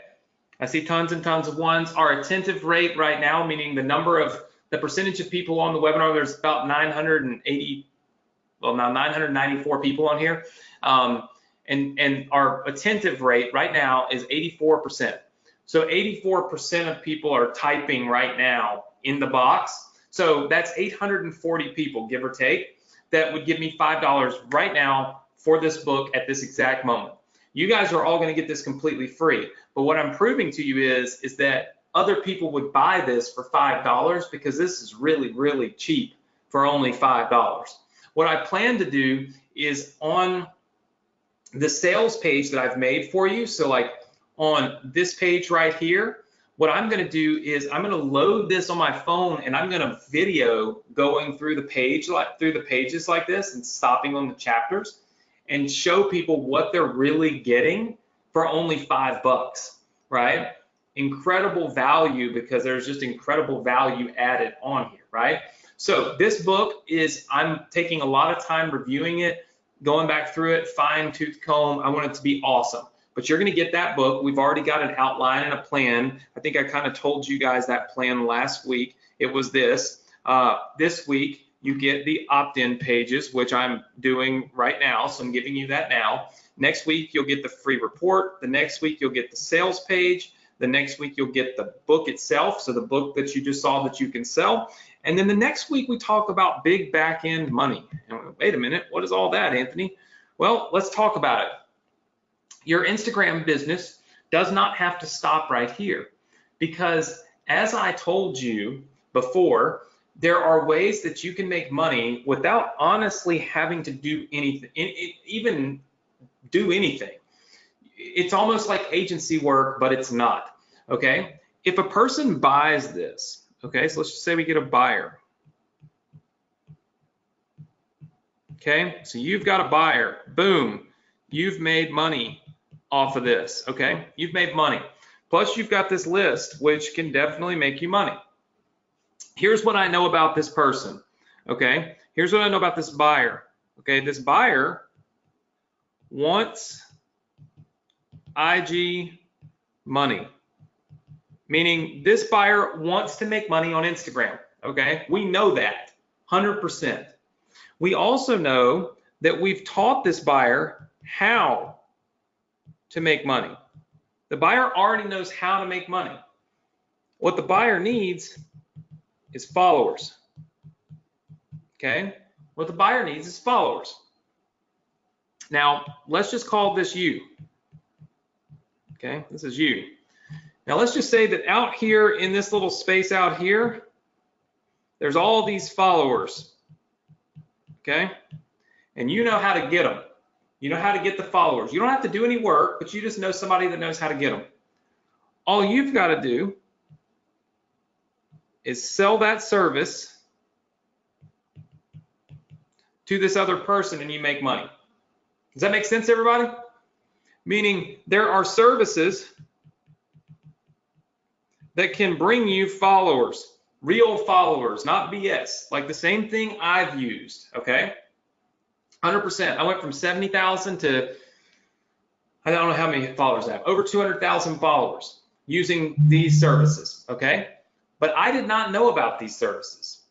I see tons and tons of ones. Our attentive rate right now, meaning the percentage of people on the webinar, there's about 994 people on here. And our attentive rate right now is 84%. So 84% of people are typing right now in the box. So that's 840 people, give or take, that would give me $5 right now for this book at this exact moment. You guys are all going to get this completely free. But what I'm proving to you is that other people would buy this for $5 because this is really, really cheap for only $5. What I plan to do is on the sales page that I've made for you, so like on this page right here, what I'm going to do is I'm going to load this on my phone and I'm going to video going through the pages like this and stopping on the chapters and show people what they're really getting for only $5, right? Incredible value, because there's just incredible value added on here, right? So this book is, I'm taking a lot of time reviewing it, going back through it, fine tooth comb. I want it to be awesome. But you're going to get that book. We've already got an outline and a plan. I think I kind of told you guys that plan last week. It was this. This week, you get the opt-in pages, which I'm doing right now. So I'm giving you that now. Next week, you'll get the free report. The next week, you'll get the sales page. The next week, you'll get the book itself. So the book that you just saw that you can sell. And then the next week, we talk about big back-end money. And wait a minute, what is all that, Anthony? Well, let's talk about it. Your Instagram business does not have to stop right here, because as I told you before, there are ways that you can make money without honestly having to do anything, even do anything. It's almost like agency work, but it's not, okay? If a person buys this, okay, so let's just say we get a buyer. Okay, so you've got a buyer, boom, you've made money off of this, okay? You've made money. Plus you've got this list, which can definitely make you money. Here's what I know about this person, okay? Here's what I know about this buyer, okay? This buyer wants IG money, meaning this buyer wants to make money on Instagram, okay? We know that, 100%. We also know that we've taught this buyer how to make money. The buyer already knows how to make money. What the buyer needs is followers, okay? What the buyer needs is followers. Now, let's just call this you, okay? This is you. Now, let's just say that out here in this little space out here, there's all these followers, okay? And you know how to get them. You know how to get the followers. You don't have to do any work, but you just know somebody that knows how to get them. All you've got to do is sell that service to this other person and you make money. Does that make sense, everybody? Meaning there are services that can bring you followers, real followers, not BS, like the same thing I've used, okay? 100%. I went from 70,000 to, I don't know how many followers I have, over 200,000 followers using these services, okay? But I did not know about these services,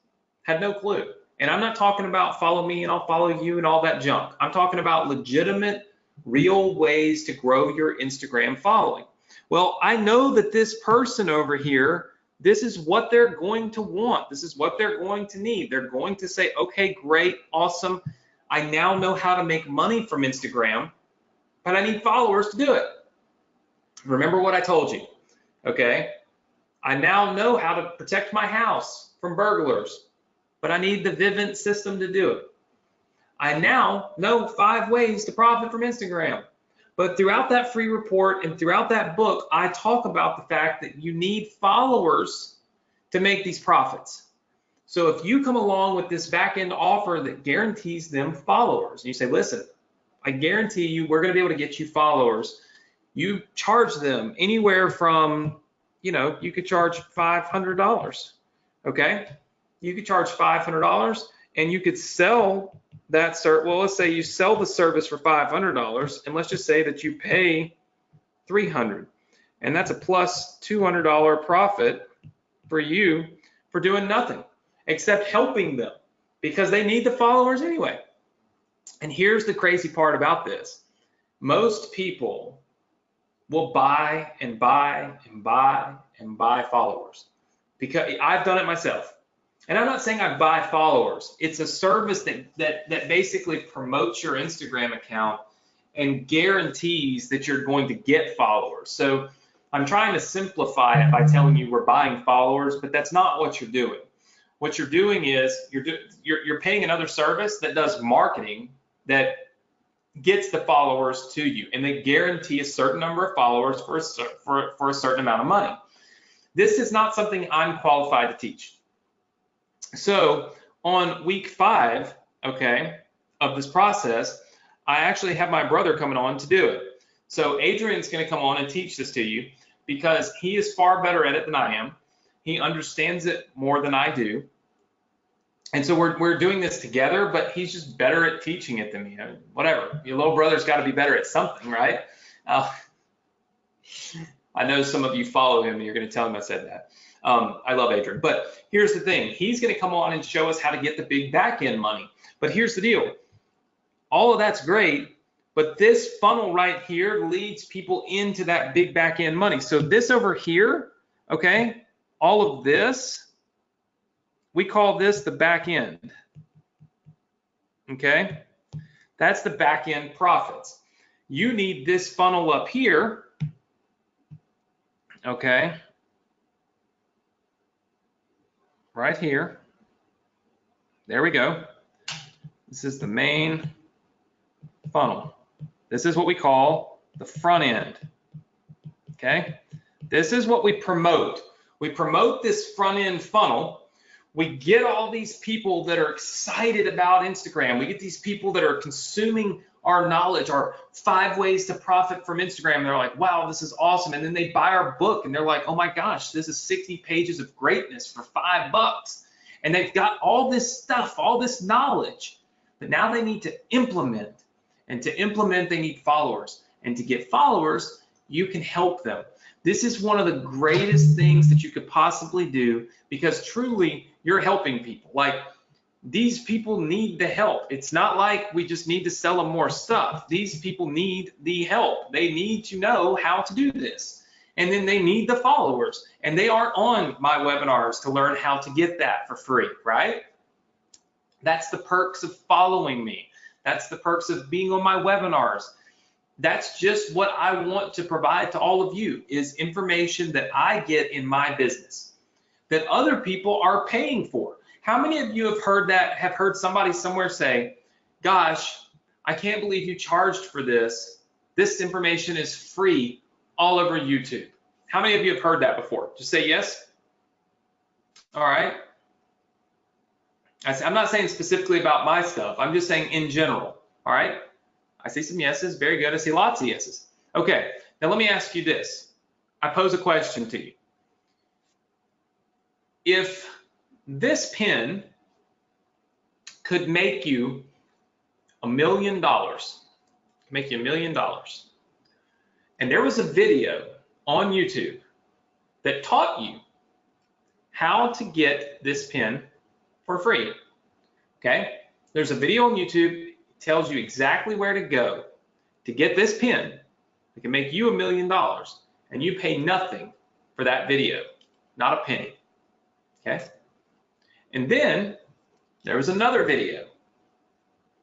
had no clue. And I'm not talking about follow me and I'll follow you and all that junk. I'm talking about legitimate, real ways to grow your Instagram following. Well, I know that this person over here, this is what they're going to want. This is what they're going to need. They're going to say, okay, great, awesome. I now know how to make money from Instagram, but I need followers to do it. Remember what I told you, okay? I now know how to protect my house from burglars. but I need the Vivint system to do it. I now know 5 ways to profit from Instagram. But throughout that free report and throughout that book, I talk about the fact that you need followers to make these profits. So if you come along with this back-end offer that guarantees them followers, and you say, listen, I guarantee you we're going to be able to get you followers. You charge them anywhere from, you could charge $500, okay? You could charge $500 and you could sell that well, let's say you sell the service for $500, and let's just say that you pay $300, and that's a plus $200 profit for you for doing nothing except helping them, because they need the followers anyway. And here's the crazy part about this. Most people will buy and buy and buy and buy followers, because I've done it myself. And I'm not saying I buy followers. It's a service that basically promotes your Instagram account and guarantees that you're going to get followers. So I'm trying to simplify it by telling you we're buying followers, but that's not what you're doing. What you're doing is you're paying another service that does marketing that gets the followers to you, and they guarantee a certain number of followers for a certain amount of money. This is not something I'm qualified to teach. So on week 5, okay, of this process, I actually have my brother coming on to do it. So Adrian's going to come on and teach this to you because he is far better at it than I am. He understands it more than I do. And so we're doing this together, but he's just better at teaching it than me. Whatever, your little brother's got to be better at something, right? I know some of you follow him and you're going to tell him I said that. I love Adrian, but here's the thing. He's going to come on and show us how to get the big back end money. But here's the deal. All of that's great, but this funnel right here leads people into that big back end money. So this over here, okay, all of this, we call this the back end, okay? That's the back end profits. You need this funnel up here, okay? Right here. There we go. This is the main funnel. This is what we call the front end. Okay? This is what we promote. We promote this front end funnel. We get all these people that are excited about Instagram. We get these people that are consuming our knowledge, our 5 ways to profit from Instagram. They're like, wow, this is awesome. And then they buy our book and they're like, oh my gosh, this is 60 pages of greatness for $5. And they've got all this stuff, all this knowledge, but now they need to implement. And to implement, they need followers. And to get followers, you can help them. This is one of the greatest things that you could possibly do, because truly you're helping people. Like, these people need the help. It's not like we just need to sell them more stuff. These people need the help. They need to know how to do this. And then they need the followers. And they aren't on my webinars to learn how to get that for free, right? That's the perks of following me. That's the perks of being on my webinars. That's just what I want to provide to all of you, is information that I get in my business that other people are paying for. How many of you have heard that, have heard somebody somewhere say, gosh, I can't believe you charged for this. This information is free all over YouTube. How many of you have heard that before? Just say yes. All right. I'm not saying specifically about my stuff. I'm just saying in general. All right. I see some yeses. Very good. I see lots of yeses. Okay. Now let me ask you this. I pose a question to you. If this pen could make you $1 million, make you $1 million, and there was a video on YouTube that taught you how to get this pen for free, okay? There's a video on YouTube that tells you exactly where to go to get this pen that can make you $1 million, and you pay nothing for that video, not a penny, okay? And then there was another video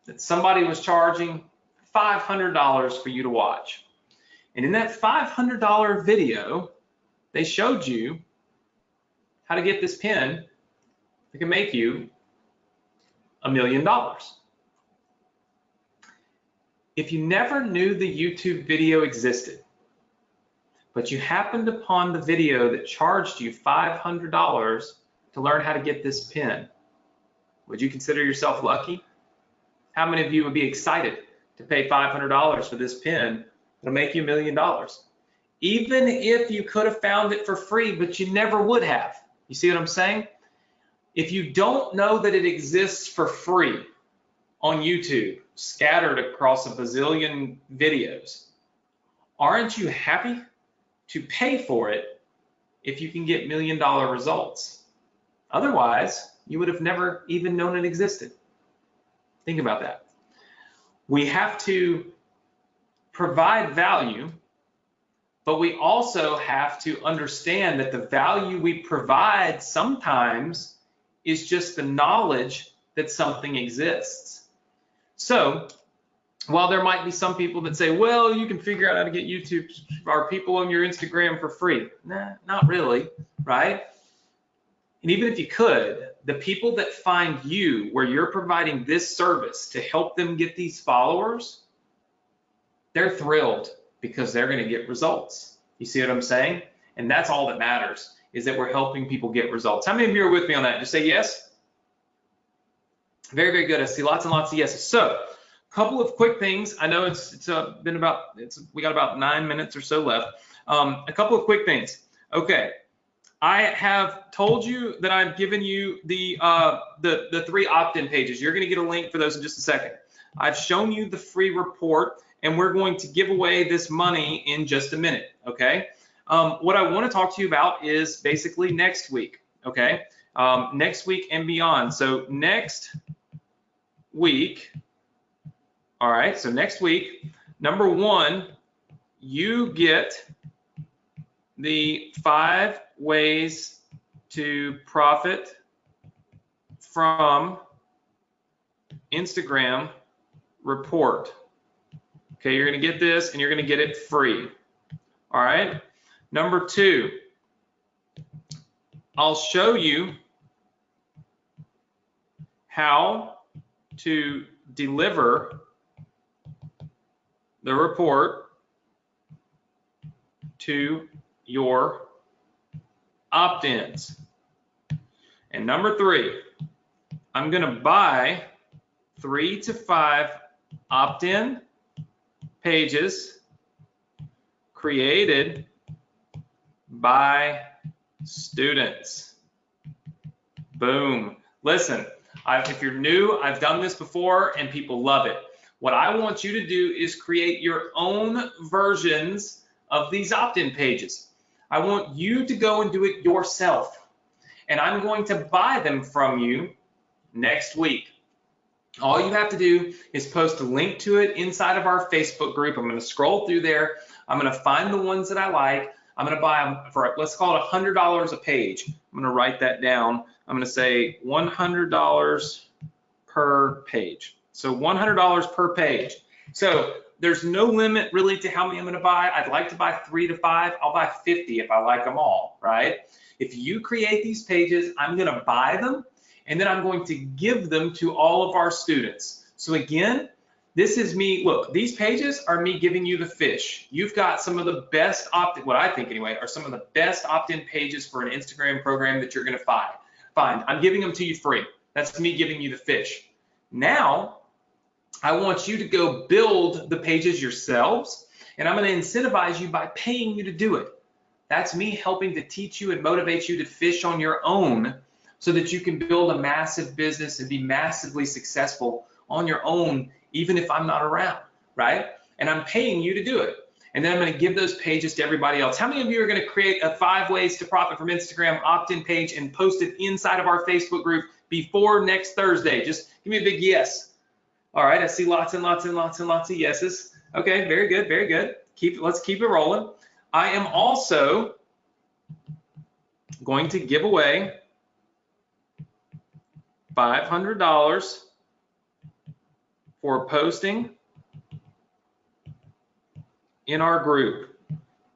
that somebody was charging $500 for you to watch. And in that $500 video, they showed you how to get this pen that can make you $1 million. If you never knew the YouTube video existed, but you happened upon the video that charged you $500 to learn how to get this pin, would you consider yourself lucky? How many of you would be excited to pay $500 for this pin? It'll make you $1 million. Even if you could have found it for free, but you never would have. You see what I'm saying? If you don't know that it exists for free on YouTube, scattered across a bazillion videos, aren't you happy to pay for it if you can get $1 million results? Otherwise, you would have never even known it existed. Think about that. We have to provide value, but we also have to understand that the value we provide sometimes is just the knowledge that something exists. So while there might be some people that say, well, you can figure out how to get YouTube or people on your Instagram for free. Nah, not really, right? And even if you could, the people that find you where you're providing this service to help them get these followers, they're thrilled because they're going to get results. You see what I'm saying? And that's all that matters, is that we're helping people get results. How many of you are with me on that? Just say yes. Very, very good. I see lots and lots of yeses. So a couple of quick things. I know we got about 9 minutes or so left. A couple of quick things. Okay. I have told you that I've given you the 3 opt-in pages. You're going to get a link for those in just a second. I've shown you the free report, and we're going to give away this money in just a minute, okay? What I want to talk to you about is basically next week, okay? Next week and beyond. So next week, all right, so next week, number 1, you get the 5 ways to profit from Instagram report. Okay, you're going to get this and you're going to get it free. All right. Number 2, I'll show you how to deliver the report to your opt-ins. And number 3, I'm going to buy 3 to 5 opt-in pages created by students. Boom. Listen, if you're new, I've done this before and people love it. What I want you to do is create your own versions of these opt-in pages. I want you to go and do it yourself. And I'm going to buy them from you next week. All you have to do is post a link to it inside of our Facebook group. I'm going to scroll through there. I'm going to find the ones that I like. I'm going to buy them for, let's call it $100 a page. I'm going to write that down. I'm going to say $100 per page. So $100 per page. So there's no limit really to how many I'm going to buy. I'd like to buy 3 to 5. I'll buy 50 if I like them all, right? If you create these pages, I'm going to buy them, and then I'm going to give them to all of our students. So again, this is me. Look, these pages are me giving you the fish. You've got some of the best what I think anyway, are some of the best opt-in pages for an Instagram program that you're going to find. I'm giving them to you free. That's me giving you the fish. Now, I want you to go build the pages yourselves, and I'm going to incentivize you by paying you to do it. That's me helping to teach you and motivate you to fish on your own so that you can build a massive business and be massively successful on your own, even if I'm not around, right? And I'm paying you to do it. And then I'm going to give those pages to everybody else. How many of you are going to create a 5 ways to profit from Instagram opt-in page and post it inside of our Facebook group before next Thursday? Just give me a big yes. All right, I see lots and lots and lots and lots of yeses. Okay, very good, very good. Let's keep it rolling. I am also going to give away $500 for posting in our group.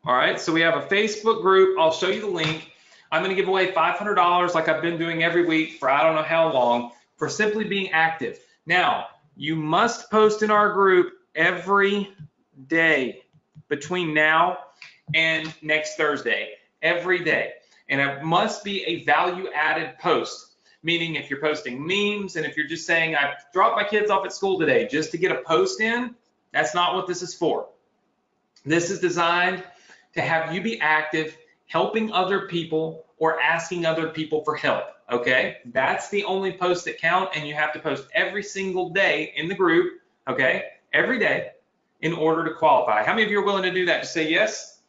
All right, so we have a Facebook group. I'll show you the link. I'm going to give away $500 like I've been doing every week for I don't know how long for simply being active. Now, you must post in our group every day between now and next Thursday, every day. And it must be a value-added post, meaning if you're posting memes and if you're just saying, I dropped my kids off at school today just to get a post in, that's not what this is for. This is designed to have you be active, helping other people or asking other people for help, okay? That's the only posts that count, and you have to post every single day in the group, okay? Every day in order to qualify. How many of you are willing to do that? Just say yes.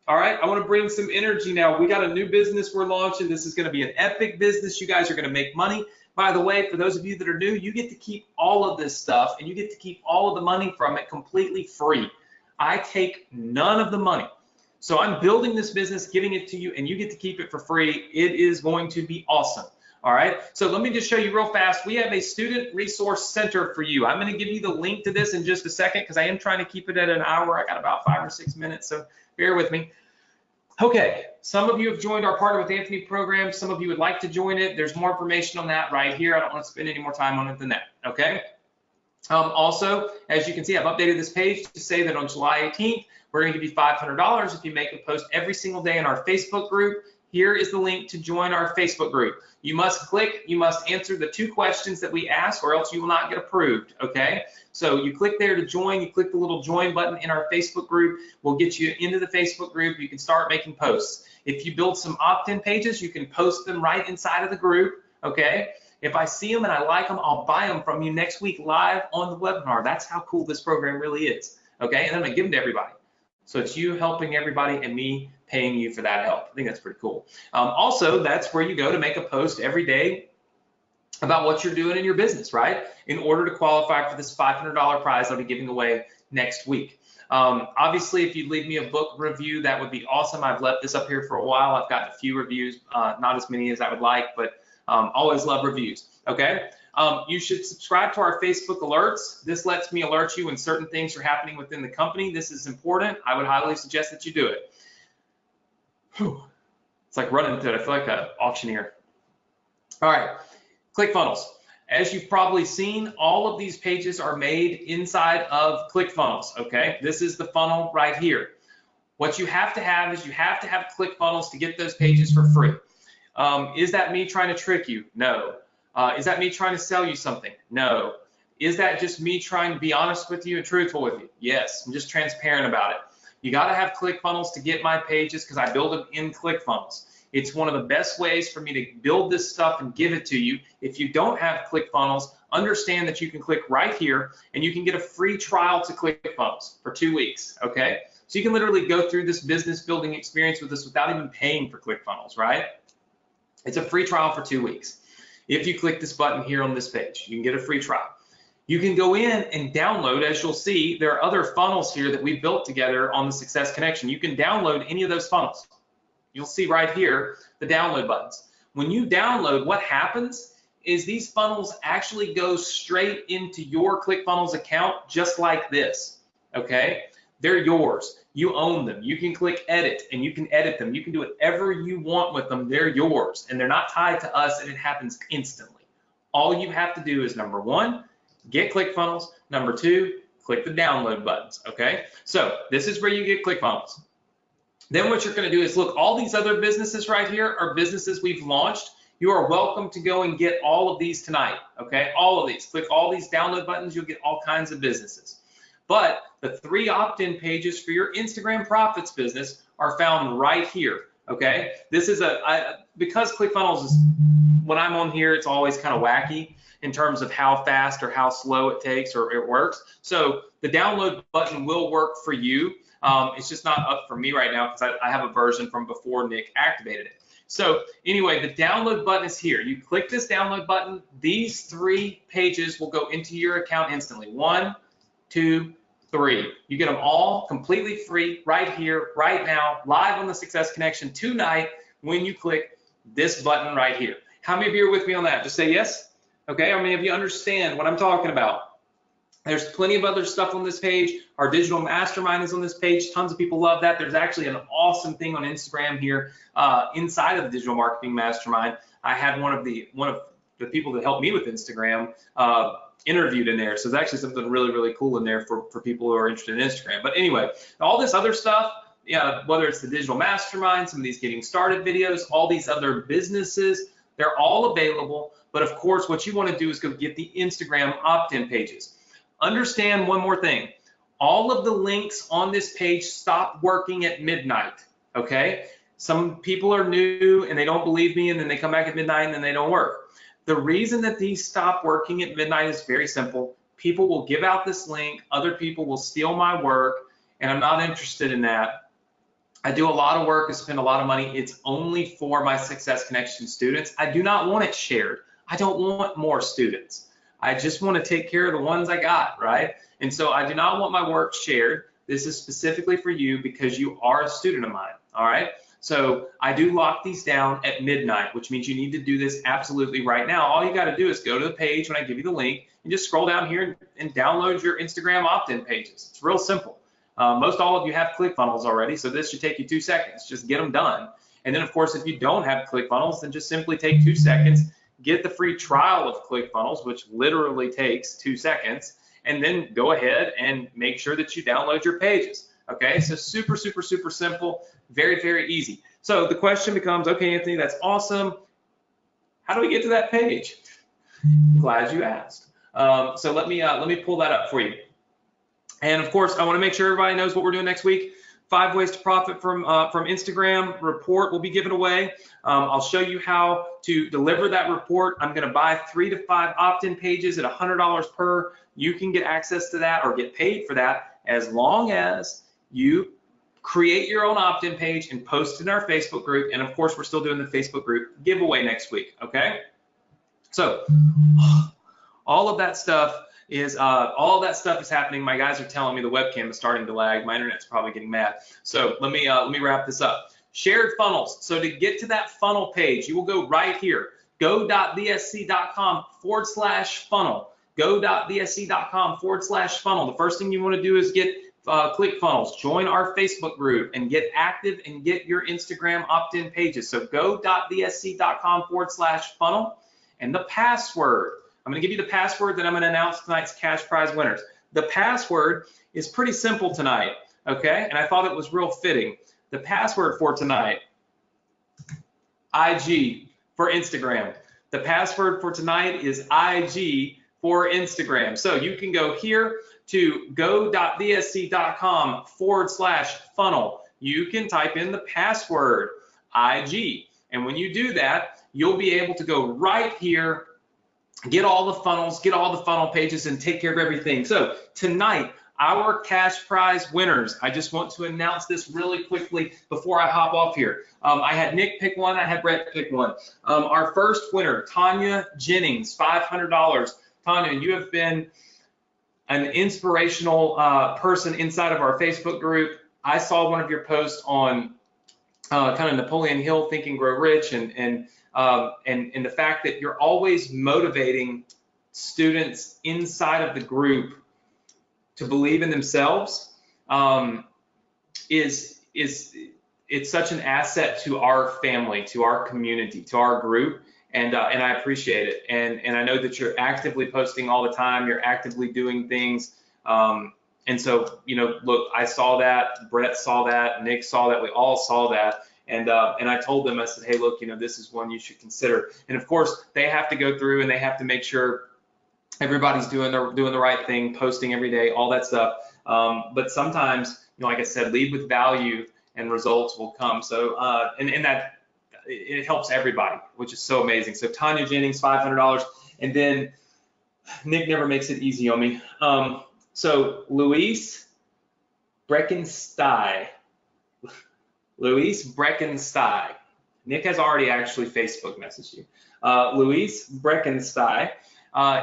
All right, I want to bring some energy now. We got a new business we're launching. This is going to be an epic business. You guys are going to make money. By the way, for those of you that are new, you get to keep all of this stuff, and you get to keep all of the money from it completely free. I take none of the money. So I'm building this business, giving it to you, and you get to keep it for free. It is going to be awesome. All right, so let me just show you real fast. We have a student resource center for you. I'm going to give you the link to this in just a second because I am trying to keep it at an hour. I got about 5 or 6 minutes, so bear with me. Okay, some of you have joined our Partner with Anthony program. Some of you would like to join it. There's more information on that right here. I don't want to spend any more time on it than that, okay? Also, as you can see, I've updated this page to say that on July 18th, we're going to give you $500 if you make a post every single day in our Facebook group. Here is the link to join our Facebook group. You must click, you must answer the 2 questions that we ask, or else you will not get approved, okay? So you click there to join, you click the little join button in our Facebook group. We'll get you into the Facebook group. You can start making posts. If you build some opt-in pages, you can post them right inside of the group, okay? If I see them and I like them, I'll buy them from you next week live on the webinar. That's how cool this program really is, okay? And I'm gonna give them to everybody. So it's you helping everybody and me paying you for that help. I think that's pretty cool. Also, that's where you go to make a post every day about what you're doing in your business, right? In order to qualify for this $500 prize I'll be giving away next week. Obviously, if you leave me a book review, that would be awesome. I've left this up here for a while. I've gotten a few reviews, not as many as I would like, but always love reviews, okay? You should subscribe to our Facebook alerts. This lets me alert you when certain things are happening within the company. This is important. I would highly suggest that you do it. Whew. It's like running through it. I feel like an auctioneer. All right, ClickFunnels. As you've probably seen, all of these pages are made inside of ClickFunnels, okay? This is the funnel right here. What you have to have is you have to have ClickFunnels to get those pages for free. Is that me trying to trick you? No. Is that me trying to sell you something? No. Is that just me trying to be honest with you and truthful with you? Yes, I'm just transparent about it. You got to have ClickFunnels to get my pages because I build them in ClickFunnels. It's one of the best ways for me to build this stuff and give it to you. If you don't have ClickFunnels, understand that you can click right here and you can get a free trial to ClickFunnels for 2 weeks, okay? So you can literally go through this business building experience with us without even paying for ClickFunnels, right? It's a free trial for 2 weeks. If you click this button here on this page, you can get a free trial. You can go in and download, as you'll see, there are other funnels here that we built together on the Success Connection. You can download any of those funnels. You'll see right here the download buttons. When you download, what happens is these funnels actually go straight into your ClickFunnels account just like this, okay? They're yours. You own them. You can click edit and you can edit them. You can do whatever you want with them. They're yours and they're not tied to us, and it happens instantly. All you have to do is, number 1, get ClickFunnels. Number 2, click the download buttons, okay? So this is where you get ClickFunnels. Then what you're going to do is look, all these other businesses right here are businesses we've launched. You are welcome to go and get all of these tonight, okay? All of these. Click all these download buttons. You'll get all kinds of businesses. But the 3 opt-in pages for your Instagram Profits business are found right here, okay? This is because ClickFunnels is, when I'm on here, it's always kind of wacky in terms of how fast or how slow it takes or it works. So the download button will work for you. It's just not up for me right now because I have a version from before Nick activated it. So anyway, the download button is here. You click this download button, these 3 pages will go into your account instantly. 1, 2, 3. You get them all completely free right here, right now, live on the Success Connection tonight when you click this button right here. How many of you are with me on that? Just say yes. Okay, how many of you understand what I'm talking about? There's plenty of other stuff on this page. Our digital mastermind is on this page. Tons of people love that. There's actually an awesome thing on Instagram here inside of the digital marketing mastermind. I had one of the people that help me with Instagram interviewed in there. So there's actually something really, really cool in there for people who are interested in Instagram. But anyway, all this other stuff, yeah, whether it's the digital mastermind, some of these getting started videos, all these other businesses, they're all available. But of course, what you want to do is go get the Instagram opt-in pages. Understand one more thing. All of the links on this page stop working at midnight, okay? Some people are new and they don't believe me, and then they come back at midnight and then they don't work. The reason that these stop working at midnight is very simple. People will give out this link, other people will steal my work, and I'm not interested in that. I do a lot of work, I spend a lot of money. It's only for my Success Connection students. I do not want it shared. I don't want more students. I just want to take care of the ones I got, right? And so I do not want my work shared. This is specifically for you because you are a student of mine, all right? So I do lock these down at midnight, which means you need to do this absolutely right now. All you got to do is go to the page when I give you the link and just scroll down here and download your Instagram opt-in pages. It's real simple. Most all of you have ClickFunnels already, so this should take you 2 seconds. Just get them done. And then, of course, if you don't have ClickFunnels, then just simply take 2 seconds, get the free trial of ClickFunnels, which literally takes 2 seconds, and then go ahead and make sure that you download your pages. Okay, so super, super, super simple, very, very easy. So the question becomes, okay, Anthony, that's awesome. How do we get to that page? Glad you asked. So let me pull that up for you. And of course, I want to make sure everybody knows what we're doing next week. 5 ways to profit from Instagram report will be given away. I'll show you how to deliver that report. I'm going to buy 3 to 5 opt-in pages at $100 per. You can get access to that or get paid for that as long as you create your own opt-in page and post it in our Facebook group. And of course, we're still doing the Facebook group giveaway next week. Okay. So all of that stuff is happening. My guys are telling me the webcam is starting to lag. My internet's probably getting mad. So let me wrap this up. Shared funnels. So to get to that funnel page, you will go right here. go.thsc.com/funnel. go.thsc.com/funnel. The first thing you want to do is get ClickFunnels. Join our Facebook group and get active and get your Instagram opt-in pages. So go.thsc.com/funnel and the password. I'm going to give you the password that I'm going to announce tonight's cash prize winners. The password is pretty simple tonight, okay? And I thought it was real fitting. The password for tonight, IG for Instagram. The password for tonight is IG for Instagram. So you can go here to go.thsc.com/funnel. You can type in the password IG. And when you do that, you'll be able to go right here, get all the funnels, get all the funnel pages, and take care of everything. So tonight, our cash prize winners, I just want to announce this really quickly before I hop off here. I had Nick pick one, I had Brett pick one. Our first winner, Tanya Jennings, $500. Tanya, you have been an inspirational person inside of our Facebook group. I saw one of your posts on kind of Napoleon Hill, Think and Grow Rich, and the fact that you're always motivating students inside of the group to believe in themselves it's such an asset to our family, to our community, to our group, and I appreciate it. And I know that you're actively posting all the time. You're actively doing things. And so, you know, look, I saw that, Brett saw that, Nick saw that, we all saw that. And I told them, I said, hey, look, you know, this is one you should consider. And of course, they have to go through and they have to make sure everybody's doing the right thing, posting every day, all that stuff. But sometimes, you know, like I said, lead with value and results will come. So, and that it helps everybody, which is so amazing. So Tanya Jennings, $500. And then Nick never makes it easy on me. So Luis Breckenstein. Nick has already actually Facebook messaged you. Luis Breckenstein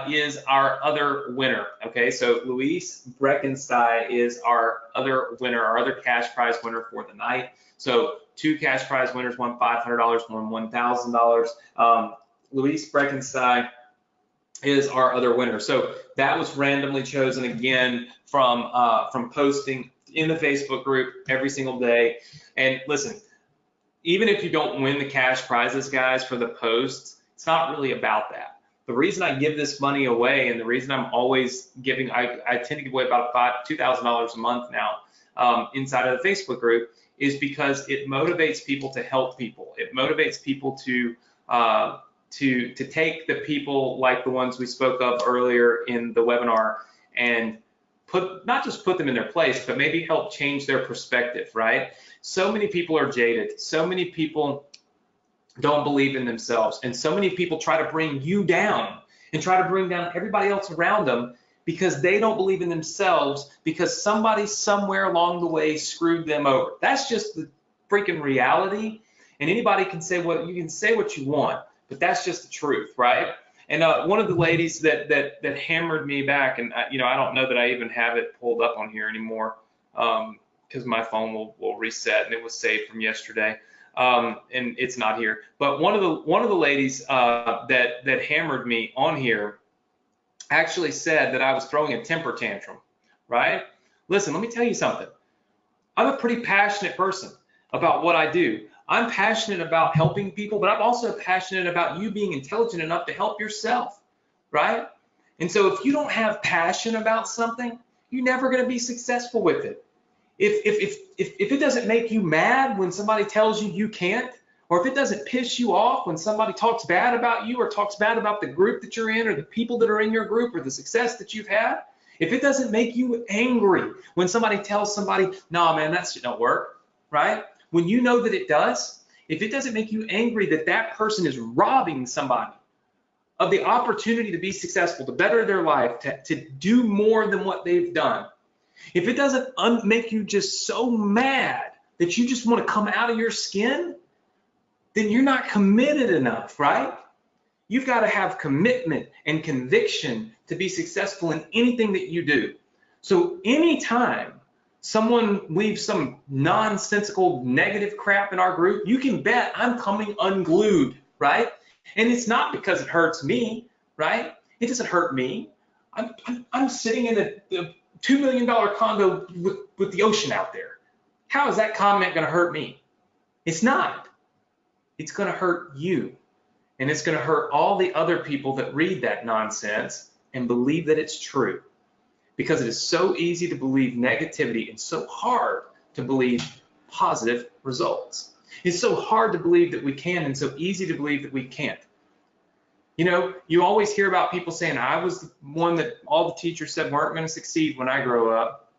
is our other winner. Okay, so Luis Breckenstein is our other winner, our other cash prize winner for the night. So 2 cash prize winners, one $500, one $1,000. Luis Breckenstein is our other winner. So that was randomly chosen again from posting in the Facebook group every single day. And listen, even if you don't win the cash prizes, guys, for the posts, it's not really about that. The reason I give this money away, and the reason I'm always giving, I tend to give away about $2,000 a month now inside of the Facebook group, is because it motivates people to help people. It motivates people to take the people like the ones we spoke of earlier in the webinar and not just put them in their place, but maybe help change their perspective, right? So many people are jaded. So many people don't believe in themselves. And so many people try to bring you down and try to bring down everybody else around them because they don't believe in themselves, because somebody somewhere along the way screwed them over. That's just the freaking reality. And anybody can say you can say what you want, but that's just the truth, right? And one of the ladies that hammered me back, and I don't know that I even have it pulled up on here anymore because my phone will reset, and it was saved from yesterday. And it's not here. But one of the ladies that hammered me on here actually said that I was throwing a temper tantrum, right? Listen, let me tell you something. I'm a pretty passionate person about what I do. I'm passionate about helping people, but I'm also passionate about you being intelligent enough to help yourself, right? And so if you don't have passion about something, you're never going to be successful with it. If it doesn't make you mad when somebody tells you you can't, or if it doesn't piss you off when somebody talks bad about you or talks bad about the group that you're in or the people that are in your group or the success that you've had, if it doesn't make you angry when somebody tells somebody, no, man, that shit don't work, right? When you know that it does, if it doesn't make you angry that that person is robbing somebody of the opportunity to be successful, to better their life, to do more than what they've done, if it doesn't make you just so mad that you just want to come out of your skin, then you're not committed enough, right? You've got to have commitment and conviction to be successful in anything that you do. So anytime someone leaves some nonsensical negative crap in our group, you can bet I'm coming unglued, right? And it's not because it hurts me, right? It doesn't hurt me. I'm sitting in a $2 million condo with the ocean out there. How is that comment going to hurt me? It's not. It's going to hurt you. And it's going to hurt all the other people that read that nonsense and believe that it's true. Because it is so easy to believe negativity and so hard to believe positive results. It's so hard to believe that we can and so easy to believe that we can't. You know, you always hear about people saying, I was the one that all the teachers said weren't going to succeed when I grow up.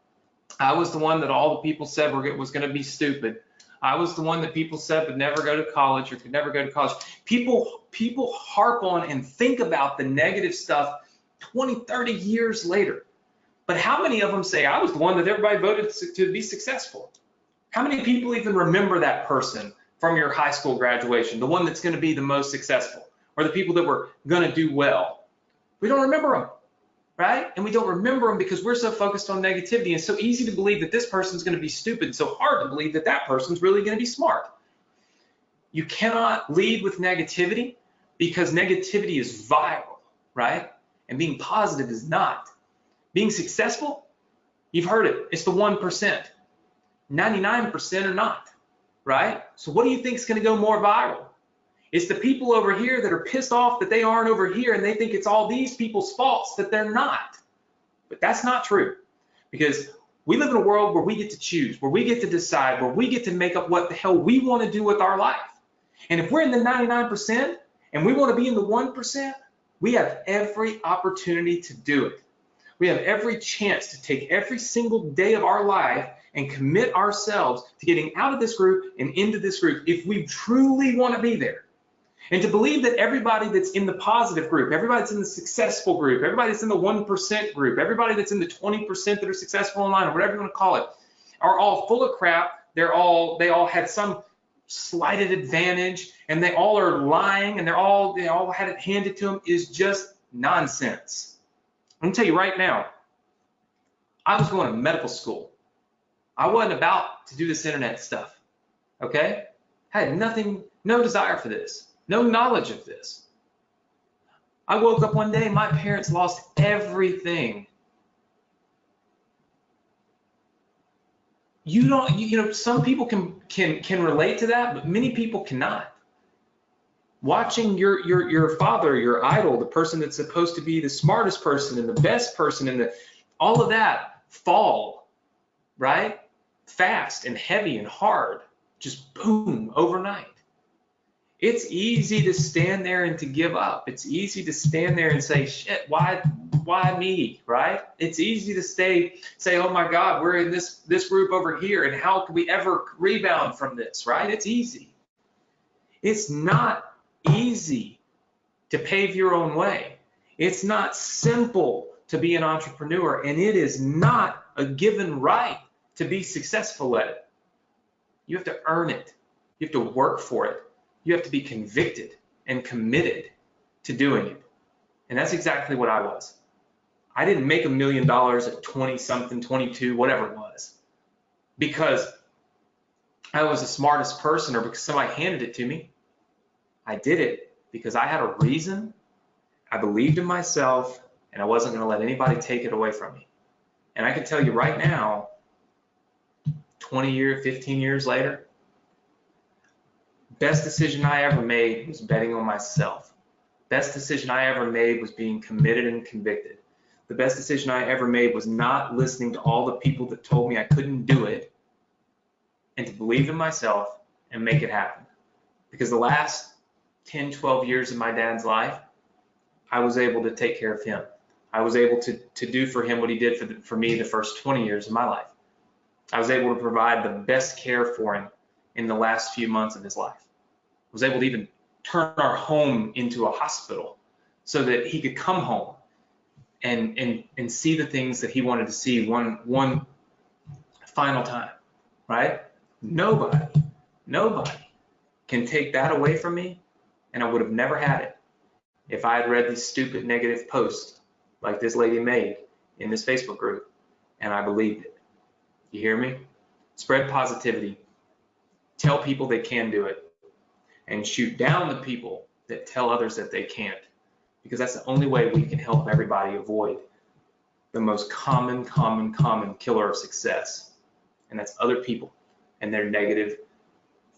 I was the one that all the people said was going to be stupid. I was the one that people said would never go to college or could never go to college. People harp on and think about the negative stuff 20, 30 years later. But how many of them say, I was the one that everybody voted to be successful? How many people even remember that person from your high school graduation, the one that's going to be the most successful, or the people that were going to do well? We don't remember them, right? And we don't remember them because we're so focused on negativity. And it's so easy to believe that this person's going to be stupid, so hard to believe that that person's really going to be smart. You cannot lead with negativity because negativity is viral, right? And being positive is not. Being successful, you've heard it, it's the 1%. 99% are not, right? So what do you think is going to go more viral? It's the people over here that are pissed off that they aren't over here and they think it's all these people's faults that they're not. But that's not true, because we live in a world where we get to choose, where we get to decide, where we get to make up what the hell we want to do with our life. And if we're in the 99% and we want to be in the 1%, we have every opportunity to do it. We have every chance to take every single day of our life and commit ourselves to getting out of this group and into this group if we truly want to be there. And to believe that everybody that's in the positive group, everybody that's in the successful group, everybody that's in the 1% group, everybody that's in the 20% that are successful online, or whatever you want to call it, are all full of crap. They all had some slighted advantage, and they all are lying, and they all had it handed to them, is just nonsense. I'm gonna tell you right now, I was going to medical school. I wasn't about to do this internet stuff, okay? I had no desire for this, no knowledge of this. I woke up one day, my parents lost everything. You know, some people can relate to that, but many people cannot. Watching your father, your idol, the person that's supposed to be the smartest person and the best person and all of that fall, right? Fast and heavy and hard, just boom, overnight. It's easy to stand there and to give up. It's easy to stand there and say, shit, why me, right? It's easy to say, oh my God, we're in this group over here, and how can we ever rebound from this, right? It's easy. It's not easy to pave your own way. It's not simple to be an entrepreneur, and it is not a given right to be successful at it. You have to earn it. You have to work for it. You have to be convicted and committed to doing it. And that's exactly what I was. I didn't make $1 million at 20 something, 22, whatever it was, because I was the smartest person or because somebody handed it to me. I did it because I had a reason, I believed in myself, and I wasn't going to let anybody take it away from me. And I can tell you right now, 20 years, 15 years later, best decision I ever made was betting on myself. Best decision I ever made was being committed and convicted. The best decision I ever made was not listening to all the people that told me I couldn't do it, and to believe in myself and make it happen. Because the last 10, 12 years of my dad's life, I was able to take care of him. I was able to do for him what he did for me the first 20 years of my life. I was able to provide the best care for him in the last few months of his life. I was able to even turn our home into a hospital so that he could come home and see the things that he wanted to see one final time, right? Nobody can take that away from me, and I would have never had it if I had read these stupid negative posts like this lady made in this Facebook group, and I believed it. You hear me? Spread positivity. Tell people they can do it, and shoot down the people that tell others that they can't, because that's the only way we can help everybody avoid the most common killer of success, and that's other people and their negative,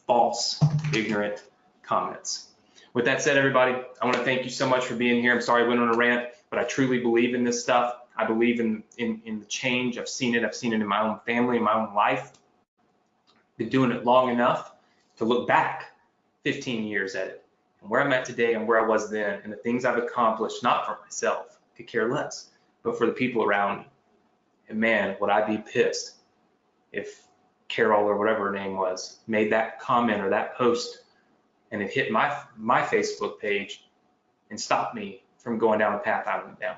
false, ignorant comments. With that said, everybody, I want to thank you so much for being here. I'm sorry I went on a rant, but I truly believe in this stuff. I believe in the change. I've seen it in my own family, in my own life. Been doing it long enough to look back 15 years at it, and where I'm at today and where I was then, and the things I've accomplished, not for myself, could care less, but for the people around me. And man, would I be pissed if Carol, or whatever her name was, made that comment or that post, and it hit my Facebook page and stopped me from going down the path I went down.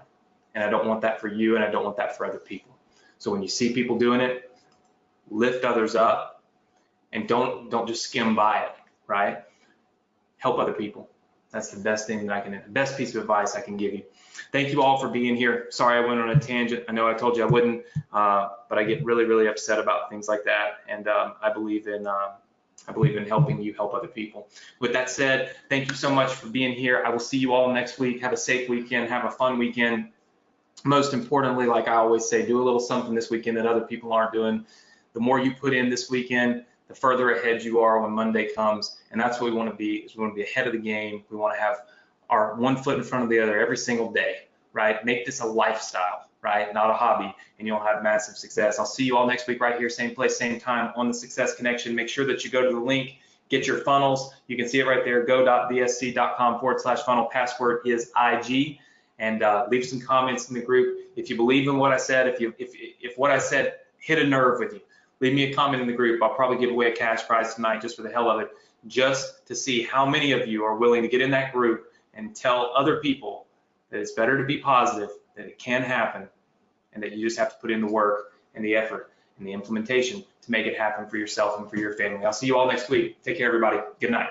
And I don't want that for you, and I don't want that for other people. So when you see people doing it, lift others up, and don't just skim by it, right? Help other people. That's the best thing that the best piece of advice I can give you. Thank you all for being here. Sorry I went on a tangent. I know I told you I wouldn't, but I get really upset about things like that, and I believe in helping you help other people. With that said, thank you so much for being here. I will see you all next week. Have a safe weekend. Have a fun weekend. Most importantly, like I always say, do a little something this weekend that other people aren't doing. The more you put in this weekend, the further ahead you are when Monday comes. And that's what we want to be, is we want to be ahead of the game. We want to have our one foot in front of the other every single day, right? Make this a lifestyle, right? Not a hobby, and you'll have massive success. I'll see you all next week right here, same place, same time on the Success Connection. Make sure that you go to the link, get your funnels. You can see it right there, go.bsc.com/funnel. Password is IG. And leave some comments in the group. If you believe in what I said, if what I said hit a nerve with you, leave me a comment in the group. I'll probably give away a cash prize tonight just for the hell of it, just to see how many of you are willing to get in that group and tell other people that it's better to be positive, that it can happen, and that you just have to put in the work and the effort and the implementation to make it happen for yourself and for your family. I'll see you all next week. Take care, everybody. Good night.